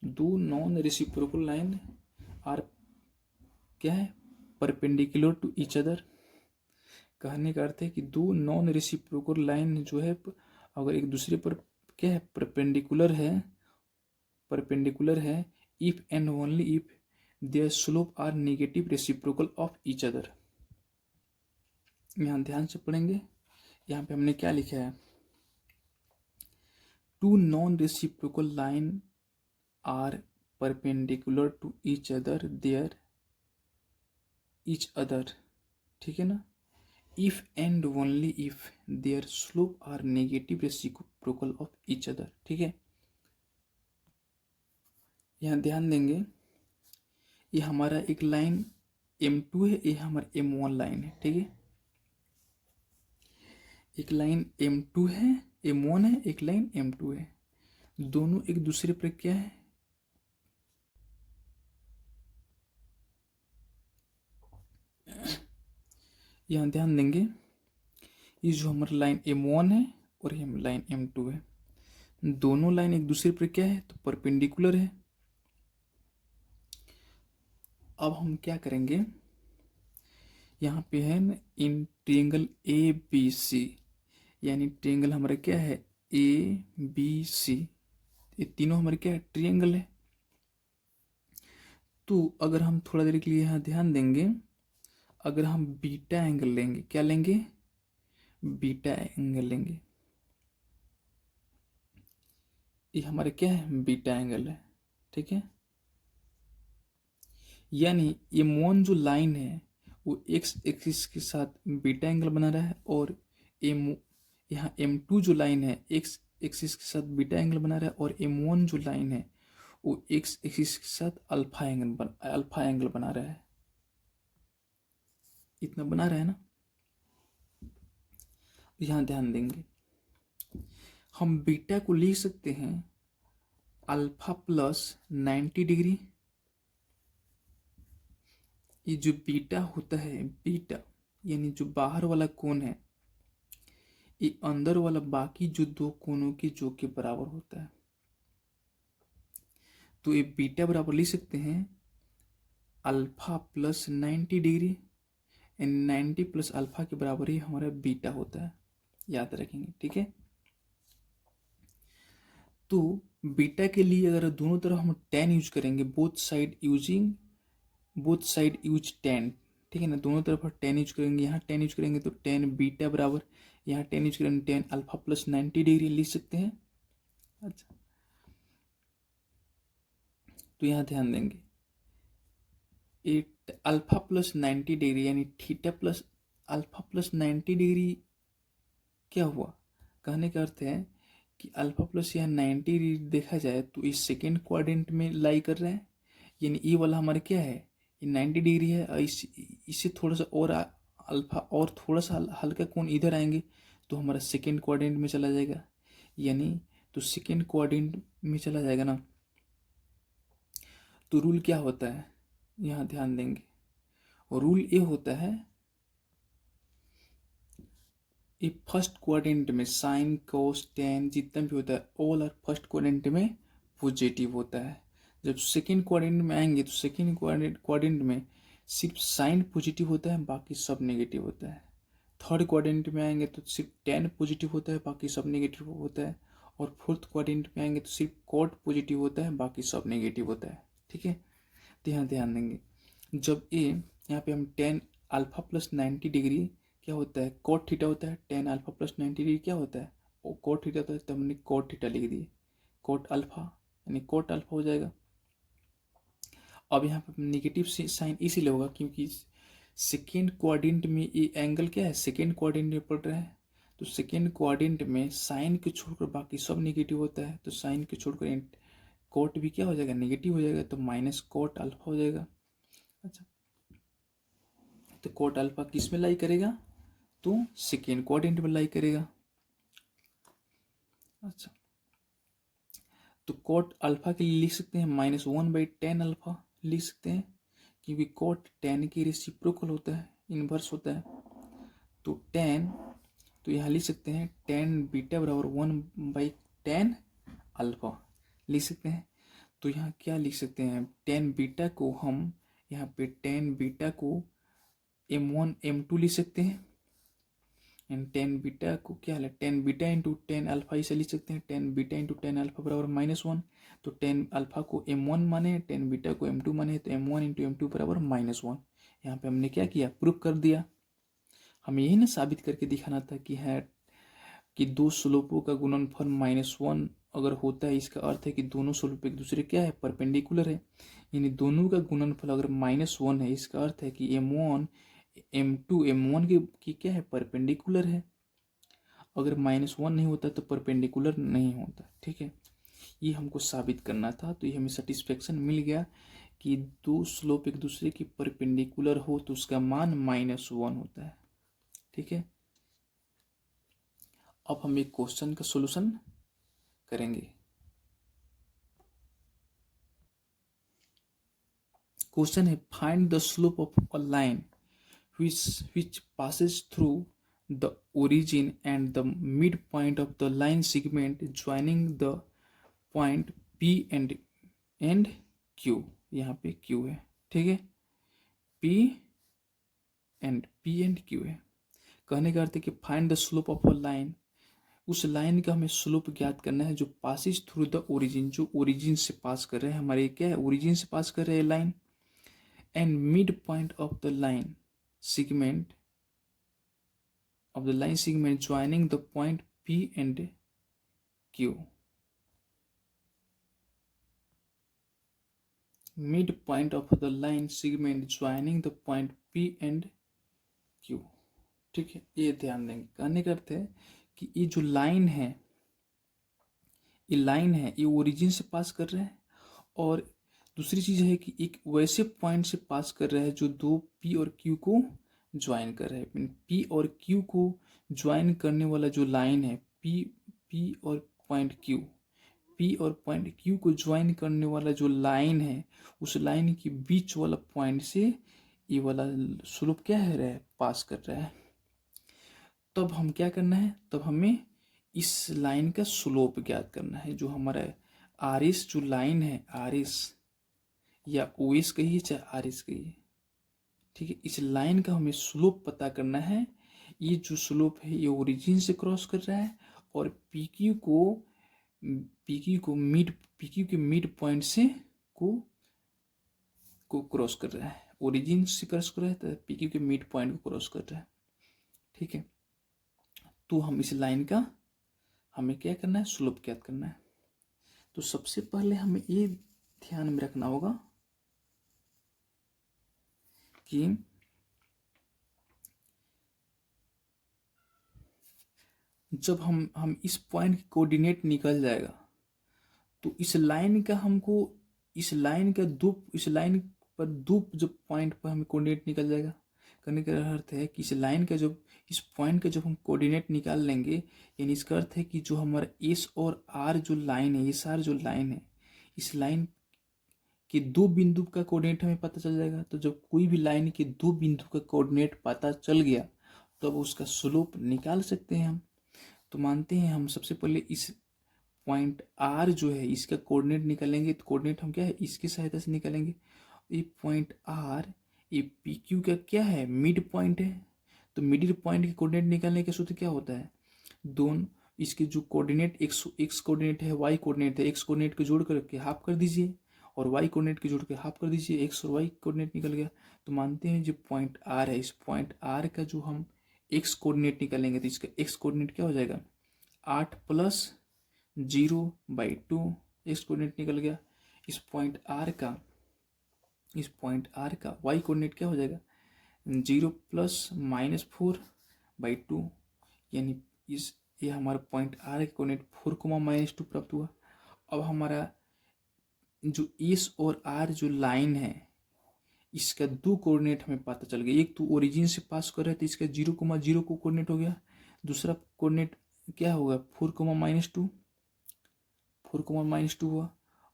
A: दो नॉन रेसिप्रोकल लाइन आर क्या है, परपेंडिकुलर टू ईच अदर। कहने का अर्थ है कि दो नॉन रेसिप्रोकल लाइन जो है अगर एक दूसरे पर क्या है, परपेंडिकुलर है if and only if their slope are negative reciprocal of each other. यहाँ ध्यान से पढ़ेंगे, यहाँ पे हमने क्या लिखा है, two non reciprocal line are perpendicular to each other their each other, ठीक है ना, if and only if their slope are negative reciprocal of each other, ठीक है। यहाँ ध्यान देंगे, ये हमारा एक लाइन M2 है, ये हमारा M1 लाइन है, ठीक है। एक लाइन M2 है, M1 है, एक लाइन M2 है, दोनों एक दूसरे पर क्या है, यहाँ ध्यान देंगे, ये जो हमारा लाइन M1 है और ये लाइन M2 है, दोनों लाइन एक दूसरे पर क्या है, तो परपेंडिकुलर है। अब हम क्या करेंगे, यहाँ पे है ना इन ट्रायंगल ABC, यानी ट्रायंगल हमारा क्या है ABC, ये तीनों हमारे क्या है, ट्रायंगल है। तो अगर हम थोड़ा देर के लिए यहाँ ध्यान देंगे, अगर हम बीटा एंगल लेंगे, क्या लेंगे, बीटा एंगल लेंगे, ये हमारे क्या है, बीटा एंगल है, ठीक है। यानी ये मोन जो लाइन है वो एक्स एक्सिस के साथ बीटा एंगल बना रहा है, और यहाँ M2 जो लाइन है एक्स एक्सिस के साथ बीटा एंगल बना रहा है, और M1 जो लाइन है वो एक्स एक्सिस के साथ अल्फा एंगल बना रहा है। इतना बना रहा है ना। यहाँ ध्यान देंगे, हम बीटा को लिख सकते हैं अल्फा प्लस 90 डिग्री। ये जो बीटा होता है, बीटा यानी जो बाहर वाला कोण है, ये अंदर वाला बाकी जो दो कोणों के जो के बराबर होता है। तो ये बीटा बराबर लिख सकते हैं alpha plus 90 degree, and 90 plus alpha के बराबर ही हमारा बीटा होता है, याद रखेंगे, ठीक है। तो बीटा के लिए अगर दोनों तरफ हम tan यूज करेंगे, बोथ साइड यूज tan, ठीक है ना, दोनों तरफ tan यूज करेंगे, यहाँ tan यूज करेंगे तो tan बीटा बराबर, यहाँ tan यूज करेंगे tan अल्फा प्लस 90 डिग्री लिख सकते हैं। अच्छा, तो यहाँ ध्यान देंगे, ये अल्फा प्लस 90 डिग्री यानी theta plus alpha plus 90 degree क्या हुआ, कहने का अर्थ है कि अल्फा प्लस यहाँ 90 डिग्री देखा जाए तो इस सेकेंड क्वाड्रेंट में लाई कर रहा है, यानी ये वाला हमारा क्या है, ये 90 डिग्री है, और इससे थोड़ा सा और अल्फा और थोड़ा सा हल्का कोण इधर आएंगे तो हमारा सेकेंड क्वाड्रेंट में चला जाएगा, यानी तो सेकेंड क्वाड्रेंट में चला जाएगा ना। तो रूल क्या होता है, यहाँ ध्यान देंगे, और रूल ये होता है, ये फर्स्ट क्वाड्रेंट में साइन कोस टेन जितना भी होता है ऑल आर फर्स्ट क्वाड्रेंट में पॉजिटिव होता है। जब सेकेंड क्वाड्रेंट में आएंगे तो सेकेंड क्वाड्रेंट में सिर्फ साइन पॉजिटिव होता है, बाकी सब नेगेटिव होता है। थर्ड क्वाड्रेंट में आएंगे तो सिर्फ टेन पॉजिटिव होता है, बाकी सब नेगेटिव होता है। और फोर्थ क्वाड्रेंट में आएंगे तो सिर्फ कॉट पॉजिटिव होता है, बाकी सब नेगेटिव होता है, ठीक है। तो यहाँ ध्यान देंगे, जब ये यहाँ पे हम टेन अल्फा प्लस 90 डिग्री क्या होता है, कॉट थीटा होता है, टेन अल्फा प्लस 90 डिग्री क्या होता है, वो कॉट थीटा होता है, तो हमने कॉट थीटा लिख दिए, कॉट अल्फा यानी कॉट अल्फा हो जाएगा। अब यहाँ पे नेगेटिव साइन इसीलिए होगा क्योंकि सेकेंड क्वाड्रेंट में ये एंगल क्या है, सेकेंड क्वाड्रेंट में पड़ रहा है, तो सेकेंड क्वाड्रेंट में साइन के छोड़कर बाकी सब नेगेटिव होता है, तो साइन के छोड़कर कोट भी क्या हो जाएगा, नेगेटिव हो जाएगा, तो माइनस कोट अल्फा हो जाएगा। अच्छा, तो कोट अल्फा किस में लाई करेगा, तो सेकेंड क्वाड्रेंट में लाई करेगा। अच्छा, तो कोट अल्फा के लिए लिख सकते हैं -1/tan अल्फा लिख सकते हैं, क्योंकि कोट tan की रेसिप्रोकल होता है, इन्वर्स होता है। तो tan, तो यहाँ लिख सकते हैं tan बीटा बराबर 1/tan अल्फा लिख सकते हैं। तो यहाँ क्या लिख सकते हैं, tan बीटा को हम यहाँ पे tan बीटा को m1 m2 लिख सकते हैं, एंड tan बीटा को क्या है, tan beta into tan alpha इसे लिख सकते हैं, tan beta into tan alpha बराबर -1। तो tan अल्फा को m1 माने, tan बीटा को m2 माने, तो m1 इंटू m2 बराबर -1। यहाँ पे हमने क्या किया, प्रूफ कर दिया। हमें यही ना साबित करके दिखाना था कि है कि दो स्लोपों का गुणनफल -1 अगर होता है, इसका अर्थ है कि दोनों स्लोप एक दूसरे क्या है, परपेंडिकुलर है। यानी दोनों का गुणनफल अगर -1 है, इसका अर्थ है कि m1 m2 m1 की क्या है, परपेंडिकुलर है। अगर -1 नहीं होता तो परपेंडिकुलर नहीं होता। ठीक है, ये हमको साबित करना था, तो ये हमें सेटिस्फेक्शन मिल गया कि दो स्लोप एक दूसरे की परपेंडिकुलर हो तो उसका मान -1 होता है। ठीक है, अब हम एक क्वेश्चन का सॉल्यूशन करेंगे। क्वेश्चन है, find the slope of a line which passes through the origin and the midpoint of the line segment joining the point P and Q। यहाँ पे Q है, ठीक है, P and Q है। कहने का अर्थ है कि find the slope of a line, उस लाइन का हमें स्लोप ज्ञात करना है जो पासिस थ्रू द ओरिजिन, जो ओरिजिन से पास कर रहे हैं, हमारे क्या है, ओरिजिन से पास कर रहे हैं line, and mid point of the line segment of the line segment joining the point P and Q। midpoint of the line segment joining the point P and Q। ठीक है, ये ध्यान देंगे। कहने का अर्थ है कि ये जो लाइन है, ये लाइन है, ये ओरिजिन से पास कर रहे हैं, और दूसरी चीज है कि एक वैसे पॉइंट से पास कर रहा है जो दो P और Q को ज्वाइन कर रहे हैं। P और Q को ज्वाइन करने वाला जो लाइन है, P और पॉइंट Q, P और पॉइंट Q को ज्वाइन करने वाला जो लाइन है, उस लाइन के बीच वाला पॉइंट से ये वाला स्लोप क्या है रहा है, पास कर रहा है। तब हम क्या करना है, तब हमें इस लाइन का स्लोप ज्ञात करना है। जो हमारा आर एस जो लाइन है, आर एस या ओ एस कहिए चाहे आर एस कहिए, ठीक है, इस लाइन का हमें स्लोप पता करना है। ये जो स्लोप है ये ओरिजिन से क्रॉस कर रहा है, और पीक्यू के मिड पॉइंट से को क्रॉस कर रहा है। ओरिजिन से क्रॉस कर रहा है तो पीक्यू के मिड पॉइंट को क्रॉस कर रहा है। ठीक है, तो हम इस लाइन का हमें क्या करना है, स्लोप ज्ञात करना है। तो सबसे पहले हमें ये ध्यान में रखना होगा कि जब हम इस पॉइंट की कोऑर्डिनेट निकल जाएगा, तो इस लाइन का हमको, इस लाइन पर दो जब पॉइंट पर हमें कोऑर्डिनेट निकल जाएगा। करने का अर्थ है कि इस लाइन का जब, इस पॉइंट का जब हम कोऑर्डिनेट निकाल लेंगे, यानी इसका अर्थ है कि जो हमारा एस और आर जो लाइन है, एस आर जो लाइन है, इस लाइन के दो बिंदु का कोऑर्डिनेट हमें पता चल जाएगा। तो जब कोई भी लाइन के दो बिंदु का कोऑर्डिनेट पता चल गया, तब तो उसका स्लोप निकाल सकते हैं हम। तो मानते हैं हम सबसे पहले इस पॉइंट आर जो है इसका कोऑर्डिनेट निकालेंगे। तो कोऑर्डिनेट हम क्या है, इसकी सहायता से निकालेंगे। ये पॉइंट आर, ये पी क्यू का क्या है, मिड पॉइंट है। तो मिडिल पॉइंट के कोऑर्डिनेट निकालने का सूत्र क्या होता है, दोनों इसके जो कोऑर्डिनेट एक्स कोऑर्डिनेट है, वाई कोऑर्डिनेट है, एक्स कोऑर्डिनेट को जोड़ करके हाफ कर दीजिए, और वाई कोऑर्डिनेट के जोड़ के हाफ कर दीजिए, एक्स और वाई कोऑर्डिनेट निकल गया। तो मानते हैं जो पॉइंट आर है, इस पॉइंट आर का जो हम एक्स कोऑर्डिनेट निकालेंगे, तो इसका एक्स कोऑर्डिनेट क्या हो जाएगा, 8 + 0/2 एक्स कोऑर्डिनेट निकल गया। इस पॉइंट आर का वाई कोऑर्डिनेट क्या हो जाएगा, 0 प्लस -4/2, यानी ये हमारा पॉइंट आर के कोऑर्डिनेट 4, -2 प्राप्त हुआ। अब हमारा जो एस और आर जो लाइन है इसका 2 कोऑर्डिनेट हमें पता चल गया। एक तो ओरिजिन से पास कर रहे थे, इसका 0, 0 को कोऑर्डिनेट हो गया। दूसरा कोऑर्डिनेट क्या होगा, 4, -2 हुआ।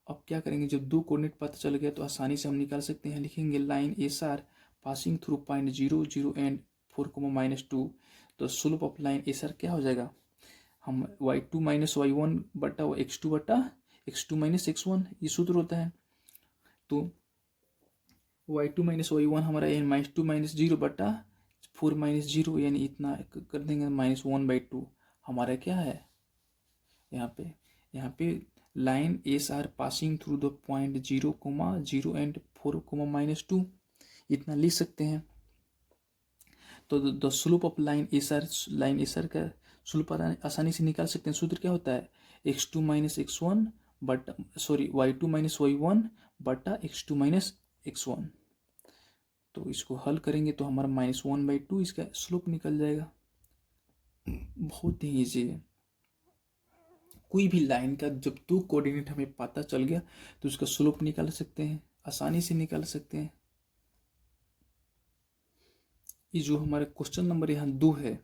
A: अब क्या करेंगे, जब 2 कोऑर्डिनेट पता चल गया तो आसानी से हम निकाल सकते हैं। लिखेंगे line S R passing through point 0, 0 and 4, -2। तो slope of line S R क्या हो जाएगा, हम y2 - y1 बटा x2 - x1, ये सूत्र होता है। तो y2 - y1 हमारा -2 - 0 बटा 4 - 0, यानी इतना कर देंगे -1/2 हमारा क्या है यहाँ पे line S R passing through the point 0, 0 and 4, -2 इतना लिख सकते हैं। तो the slope of line S R का स्लोप आसानी से निकाल सकते हैं। सूत्र क्या होता है, x2 - x1 बटा y2 - y1 बटा x2 - x1। तो इसको हल करेंगे तो हमारा -1/2 इसका स्लोप निकल जाएगा। बहुत ही ईजी है। कोई भी लाइन का जब 2 कोऑर्डिनेट हमें पता चल गया तो उसका स्लोप निकाल सकते हैं, आसानी से निकाल सकते हैं। ये जो हमारा क्वेश्चन नंबर यहाँ 2 है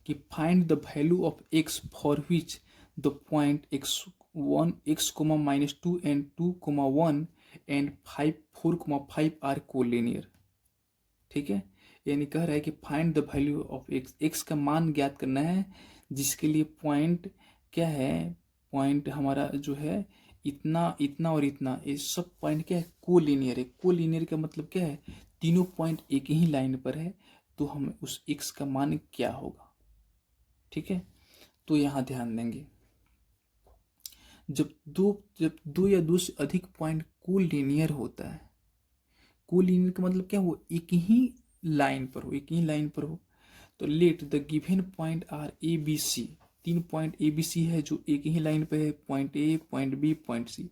A: कि find the value of x for which the point x1 x, -2 and 2, 1 and 5, 4, 5 are collinear. ठीक है, यानी कह रहा है कि find the value of x का मान ज्ञात करना है जिसके लिए पॉइंट क्या है, पॉइंट हमारा जो है इतना इतना और इतना, ये सब पॉइंट क्या है, कोलिनियर है। कोलिनियर का मतलब क्या है, तीनों पॉइंट एक ही लाइन पर है, तो हम उस x का मान क्या होगा। ठीक है, तो यहाँ ध्यान देंगे, जब दो या दो से अधिक पॉइंट कोलिनियर होता है, कोलिनियर का मतलब क्या, वो एक ही लाइन पर हो, तो let the given point are A B C. 3 point A B C है जो एक ही लाइन पे है, point A, point B, point C.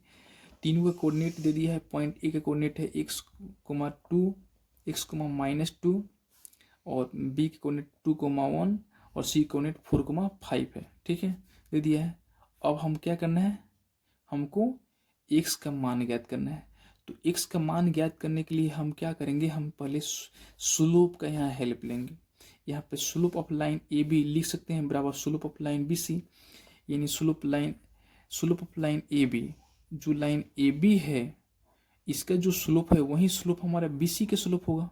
A: तीनों का कोऑर्डिनेट दे दिया है। पॉइंट ए का कोऑर्डिनेट है x, 2, x, -2, और बी के कोऑर्डिनेट 2, 1 और सी कोऑर्डिनेट 4, 5 है। ठीक है, दे दिया है। अब हम क्या करना है, हमको x का मान ज्ञात करना है। तो x का मान ज्ञात करने के लिए हम क्या करेंगे, हम पहले स्लोप का यहाँ हेल्प लेंगे। यहाँ पे slope of line A B लिख सकते हैं बराबर slope of line B C, यानी slope of line A B, जो लाइन ए बी है इसका जो स्लोप है वही स्लोप हमारा बी सी का स्लोप होगा,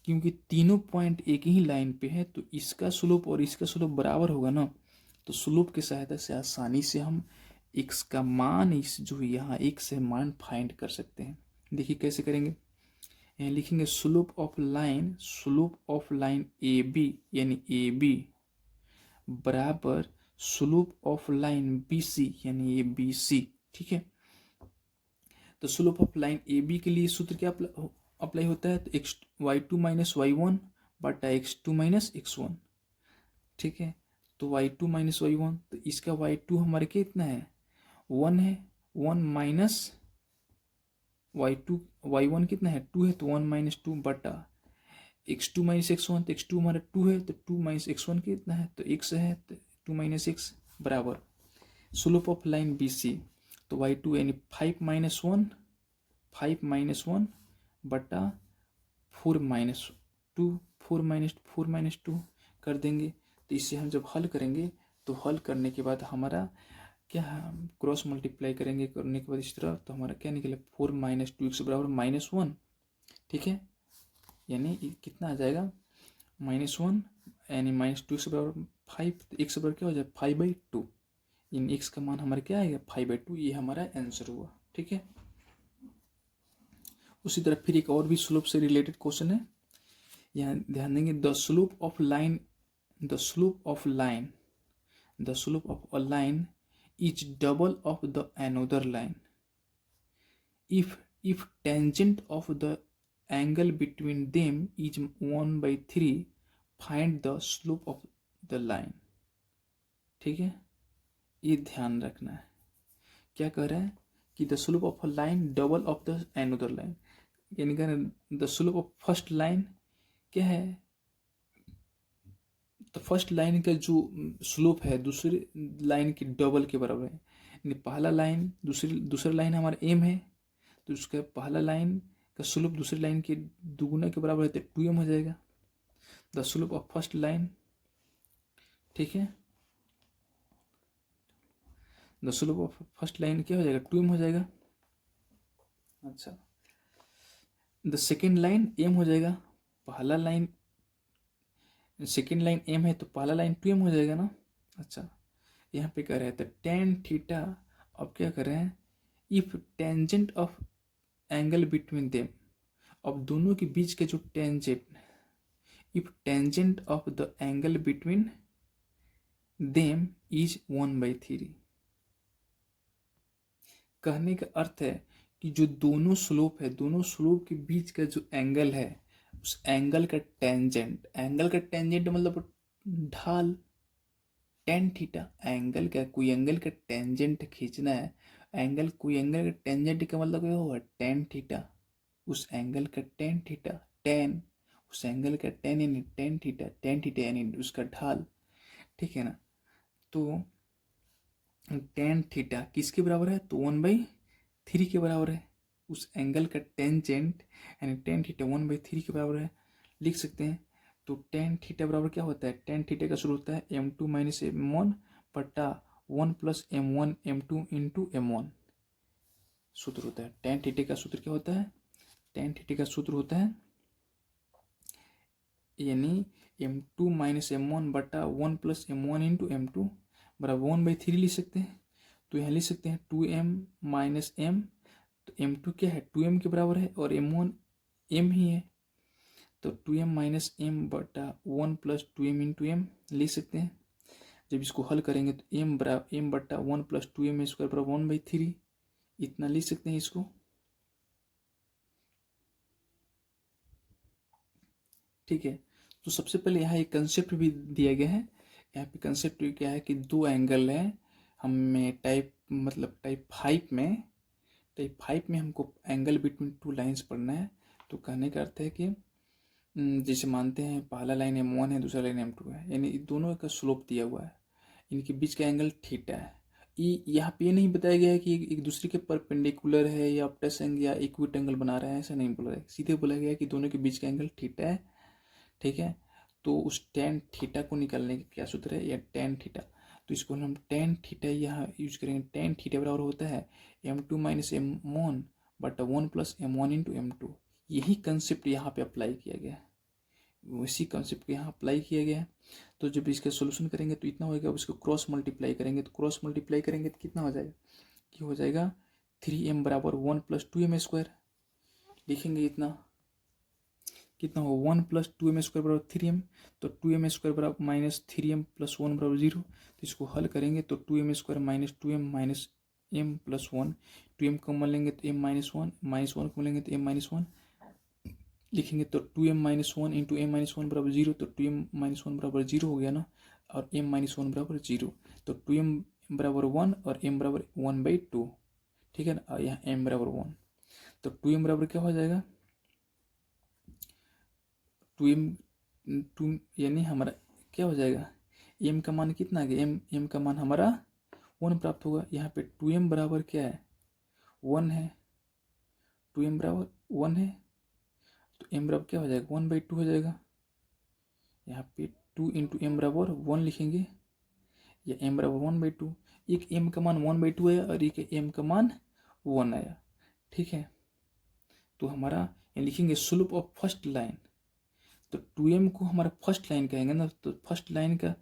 A: क्योंकि तीनों पॉइंट एक ही लाइन पे है, तो इसका स्लोप और इसका स्लोप बराबर होगा ना। तो स्लोप की सहायता से आसानी से हम x का मान, इस जो यहाँ x है मान फाइंड कर सकते हैं। देखिए कैसे करेंगे, यहाँ लिखेंगे slope of line A B, यानी ए बी बराबर slope of line B C, यानी ए बी सी। ठीक है, तो slope of line A B के लिए सूत्र क्या अप्लाई होता है, तो y2 - y1 बटा x2 - x1। ठीक है, तो y2 - y1, तो इसका y2 हमारे कितना है, 1 है, 1 माइनस y1 कितना है, 2 है, तो 1 - 2 बटा x2 - x1, तो x2 हमारा 2 है, तो 2 - x1 कितना है, तो x है, तो 2 - x बराबर slope of line B C, तो y2 यानी 5 - 1 बटा 4 - 2, 4 - 2 कर देंगे। तो इससे हम जब हल करेंगे तो हल करने के बाद हमारा क्या, क्रॉस मल्टीप्लाई करेंगे, करने के बाद इस तरह, तो हमारा क्या निकले, 4 - 2x बराबर -1। ठीक है, यानी कितना आ जाएगा, -1, यानी -2x बराबर 5, तो x बराबर क्या हो जाए, 5/2। इन x का मान हमारा क्या आएगा, 5/2। ये हमारा आंसर हुआ। ठीक है, उसी तरह फिर एक और भी स्लोप से रिलेटेड क्वेश्चन है, यहाँ ध्यान देंगे, the slope of a line is double of the another line if tangent of the angle between them is 1/3, find the slope of the line। ठीक है, ये ध्यान रखना है। क्या कह रहा है कि the slope of a line double of the another line, यानी कह रहे the slope of first line क्या है, तो फर्स्ट लाइन का जो स्लोप है दूसरी लाइन की डबल के बराबर है, यानी पहला लाइन दूसरा लाइन हमारा एम है, तो उसका पहला लाइन का स्लोप दूसरी लाइन के दुगुना के बराबर है, तो 2m हो जाएगा the slope of first line. ठीक है, the slope of first line क्या हो जाएगा, 2m हो जाएगा। अच्छा, द सेकेंड लाइन m हो जाएगा, पहला लाइन सेकेंड लाइन m है तो पहला लाइन 2m हो जाएगा ना। अच्छा, यहाँ पे कह रहे हैं तो tan थीटा, अब क्या कर रहे हैं, if tangent of angle between them, अब दोनों के बीच के जो tangent, if tangent of the angle between them is 1/3। कहने का अर्थ है कि जो दोनों स्लोप है, दोनों स्लोप के बीच का जो एंगल है, उस एंगल का टेंजेंट, एंगल का टेंजेंट मतलब ढाल, टेन थीटा, एंगल का कोई एंगल का टेंजेंट खींचना है, एंगल कोई एंगल का टेंजेंट का मतलब क्या होगा, टेन थीटा, उस एंगल का टेन थीटा, टेन उस एंगल का टेन यानी टेन थीटा यानी उसका ढाल। ठीक है ना, तो टेन थीटा किसके बराबर है, तो 1/3 के बराबर है, उस एंगल का टेंजेंट यानी टेन थीटा 1/3 के बराबर है, लिख सकते हैं। तो टेन थीटा बराबर क्या होता है, टेन थीटा का सूत्र होता है m2 माइनस m1 बटा 1 plus m1 m2 into m1 सूत्र होता है। टेन थीटा का सूत्र क्या होता है, टेन थीटा का सूत्र होता है यानी m2 माइनस m1 बटा 1 प्लस m1 इंटू m2 बराबर 1/3 लिख सकते हैं। तो यहाँ लिख सकते हैं 2m माइनस m, तो m2 क्या है, 2m के बराबर है और m1 m ही है, तो 2m माइनस m बटा 1 प्लस 2m इंटू m लिख सकते हैं। जब इसको हल करेंगे तो m बराबर m बटा 1 प्लस 2m स्क्वायर बराबर 1/3, इतना लिख सकते हैं इसको। ठीक है, तो सबसे पहले यहाँ एक कंसेप्ट भी दिया गया है। यहाँ पे कंसेप्ट क्या है कि दो एंगल है, हमें टाइप 5 में हमको एंगल बिटवीन टू लाइंस पढ़ना है। तो कहने का अर्थ है कि जैसे मानते हैं पहला लाइन m1 है, दूसरा लाइन m2 है, यानी दोनों का स्लोप दिया हुआ है, इनके बीच का एंगल थीटा है। यहाँ पे ये नहीं बताया गया है कि एक दूसरे के परपेंडिकुलर है या ऑब्टस एंगल या इक्विट एंगल बना रहे हैं, ऐसा नहीं बोला है, सीधे बोला गया है कि दोनों के बीच का एंगल थीटा है। ठीक है, तो उस टेन थीटा को निकालने का क्या सूत्र है, या टेन थीटा, तो इसको हम टेन थीटा यहाँ यूज करेंगे। टेन थीटा बराबर होता है m2 माइनस m1 बटा 1 प्लस m1 इंटू m2। यही कंसेप्ट यहाँ पे अप्लाई किया गया है, उसी कंसेप्ट को यहाँ अप्लाई किया गया है। तो जब इसका सोल्यूशन करेंगे तो इतना होगा, अब इसको क्रॉस मल्टीप्लाई करेंगे, तो क्रॉस मल्टीप्लाई करेंगे तो कितना हो जाएगा, कि हो जाएगा 3m बराबर 1 प्लस 2m स्क्वायर, लिखेंगे इतना, कितना होगा 1 प्लस 2m स्क्वायर बराबर 3m, तो 2m स्क्वायर बराबर माइनस 3m प्लस 1 बराबर 0। तो इसको हल करेंगे तो 2m square minus 2m minus m plus 1, 2m common लेंगे तो m माइनस 1, माइनस 1 कॉमन लेंगे तो m माइनस 1 लिखेंगे, तो 2m minus 1 into m minus 1 बराबर 0, तो 2m माइनस 1 बराबर 0 हो गया ना, और m माइनस 1 बराबर 0, तो 2m बराबर 1 और m बराबर 1/2। ठीक है ना, और यहाँ m बराबर 1, तो 2m बराबर क्या हो जाएगा, 2 यानी हमारा क्या हो जाएगा, m का मान कितना आ गया, m का मान हमारा 1 प्राप्त होगा। यहाँ पे 2m बराबर क्या है, 1 है, 2m बराबर 1 है, तो m बराबर क्या हो जाएगा, 1/2 हो जाएगा। यहाँ पे 2 इंटू m बराबर 1 लिखेंगे, या m बराबर 1/2, एक m का मान 1/2 आया और एक m का मान 1 आया। ठीक है, तो हमारा यहाँ लिखेंगे स्लोप ऑफ फर्स्ट लाइन, तो 2m को हमारा फर्स्ट लाइन कहेंगे ना, तो फर्स्ट लाइन का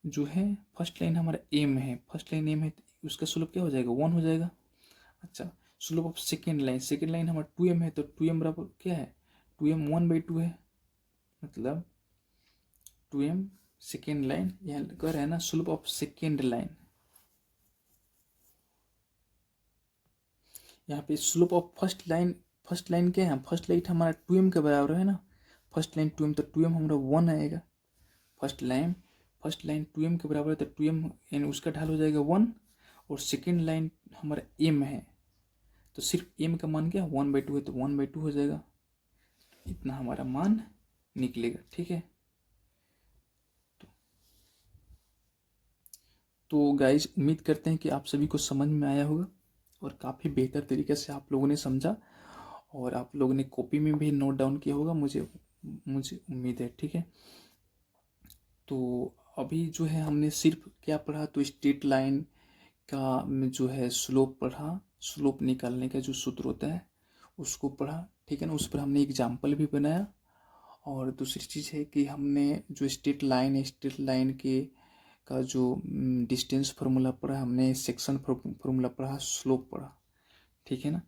A: जो है, फर्स्ट लाइन हमारा m है, फर्स्ट लाइन m है, तो उसका स्लोप क्या हो जाएगा, 1 हो जाएगा। अच्छा, स्लोप ऑफ सेकेंड लाइन हमारा 2m है, तो 2m बराबर क्या है, 2m 1/2 है, मतलब 2m सेकेंड लाइन, यहाँ कह रहे हैं ना स्लोप ऑफ सेकेंड लाइन, यहाँ पे स्लोप ऑफ फर्स्ट लाइन क्या है, फर्स्ट लाइन हमारा 2m के बराबर है ना, फर्स्ट लाइन 2m, तो 2m हमारा 1 आएगा, फर्स्ट लाइन 2m के बराबर है, तो 2m यानी उसका ढाल हो जाएगा 1, और सेकेंड लाइन हमारा m है, तो सिर्फ m का मान क्या 1/2 है, तो 1/2 हो जाएगा, इतना हमारा मान निकलेगा। ठीक है, तो गाइज उम्मीद करते हैं कि आप सभी को समझ में आया होगा और काफ़ी बेहतर तरीके से आप लोगों ने समझा और आप लोगों ने कॉपी में भी नोट डाउन किया होगा, मुझे मुझे उम्मीद है। ठीक है, तो अभी जो है हमने सिर्फ क्या पढ़ा, तो स्ट्रेट लाइन का जो है स्लोप पढ़ा, स्लोप निकालने का जो सूत्र होता है उसको पढ़ा। ठीक है ना, उस पर हमने एग्जाम्पल भी बनाया। और दूसरी चीज़ है कि हमने जो स्ट्रेट लाइन है, स्ट्रेट लाइन के का जो डिस्टेंस फार्मूला पढ़ा, हमने सेक्शन फार्मूला पढ़ा, स्लोप पढ़ा। ठीक है ना,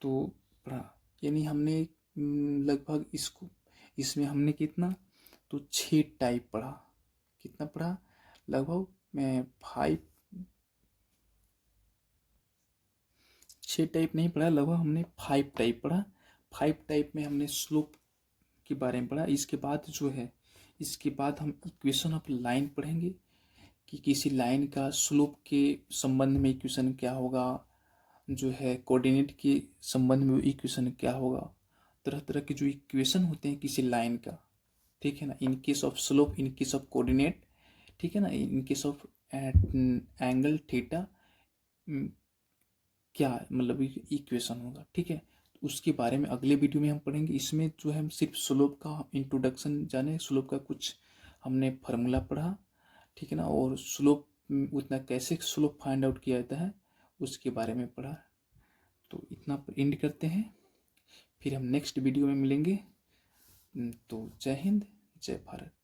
A: तो पढ़ा, यानी हमने लगभग इसको इसमें हमने कितना, तो 6 टाइप पढ़ा। कितना पढ़ा, लगभग मैं 6 टाइप नहीं पढ़ा, लगभग हमने 5 टाइप पढ़ा। 5 टाइप में हमने स्लोप के बारे में पढ़ा। इसके बाद जो है, इसके बाद हम इक्वेशन ऑफ लाइन पढ़ेंगे कि किसी लाइन का स्लोप के संबंध में इक्वेशन क्या होगा, जो है कोऑर्डिनेट के संबंध में इक्वेशन क्या होगा, तरह तरह के जो इक्वेशन होते हैं किसी लाइन का। ठीक है ना, इन case of slope, in case of coordinate, ठीक है ना, इन केस ऑफ एंगल थीटा क्या मतलब इक्वेशन होगा। ठीक है, तो उसके बारे में अगले वीडियो में हम पढ़ेंगे। इसमें जो है हम सिर्फ स्लोप का इंट्रोडक्शन जाने, स्लोप का कुछ हमने फार्मूला पढ़ा। ठीक है ना, और स्लोप उतना कैसे स्लोप फाइंड आउट किया जाता है उसके बारे में पढ़ा। तो इतना पर एंड करते हैं, फिर हम नेक्स्ट वीडियो में मिलेंगे। तो जय हिंद, जय भारत।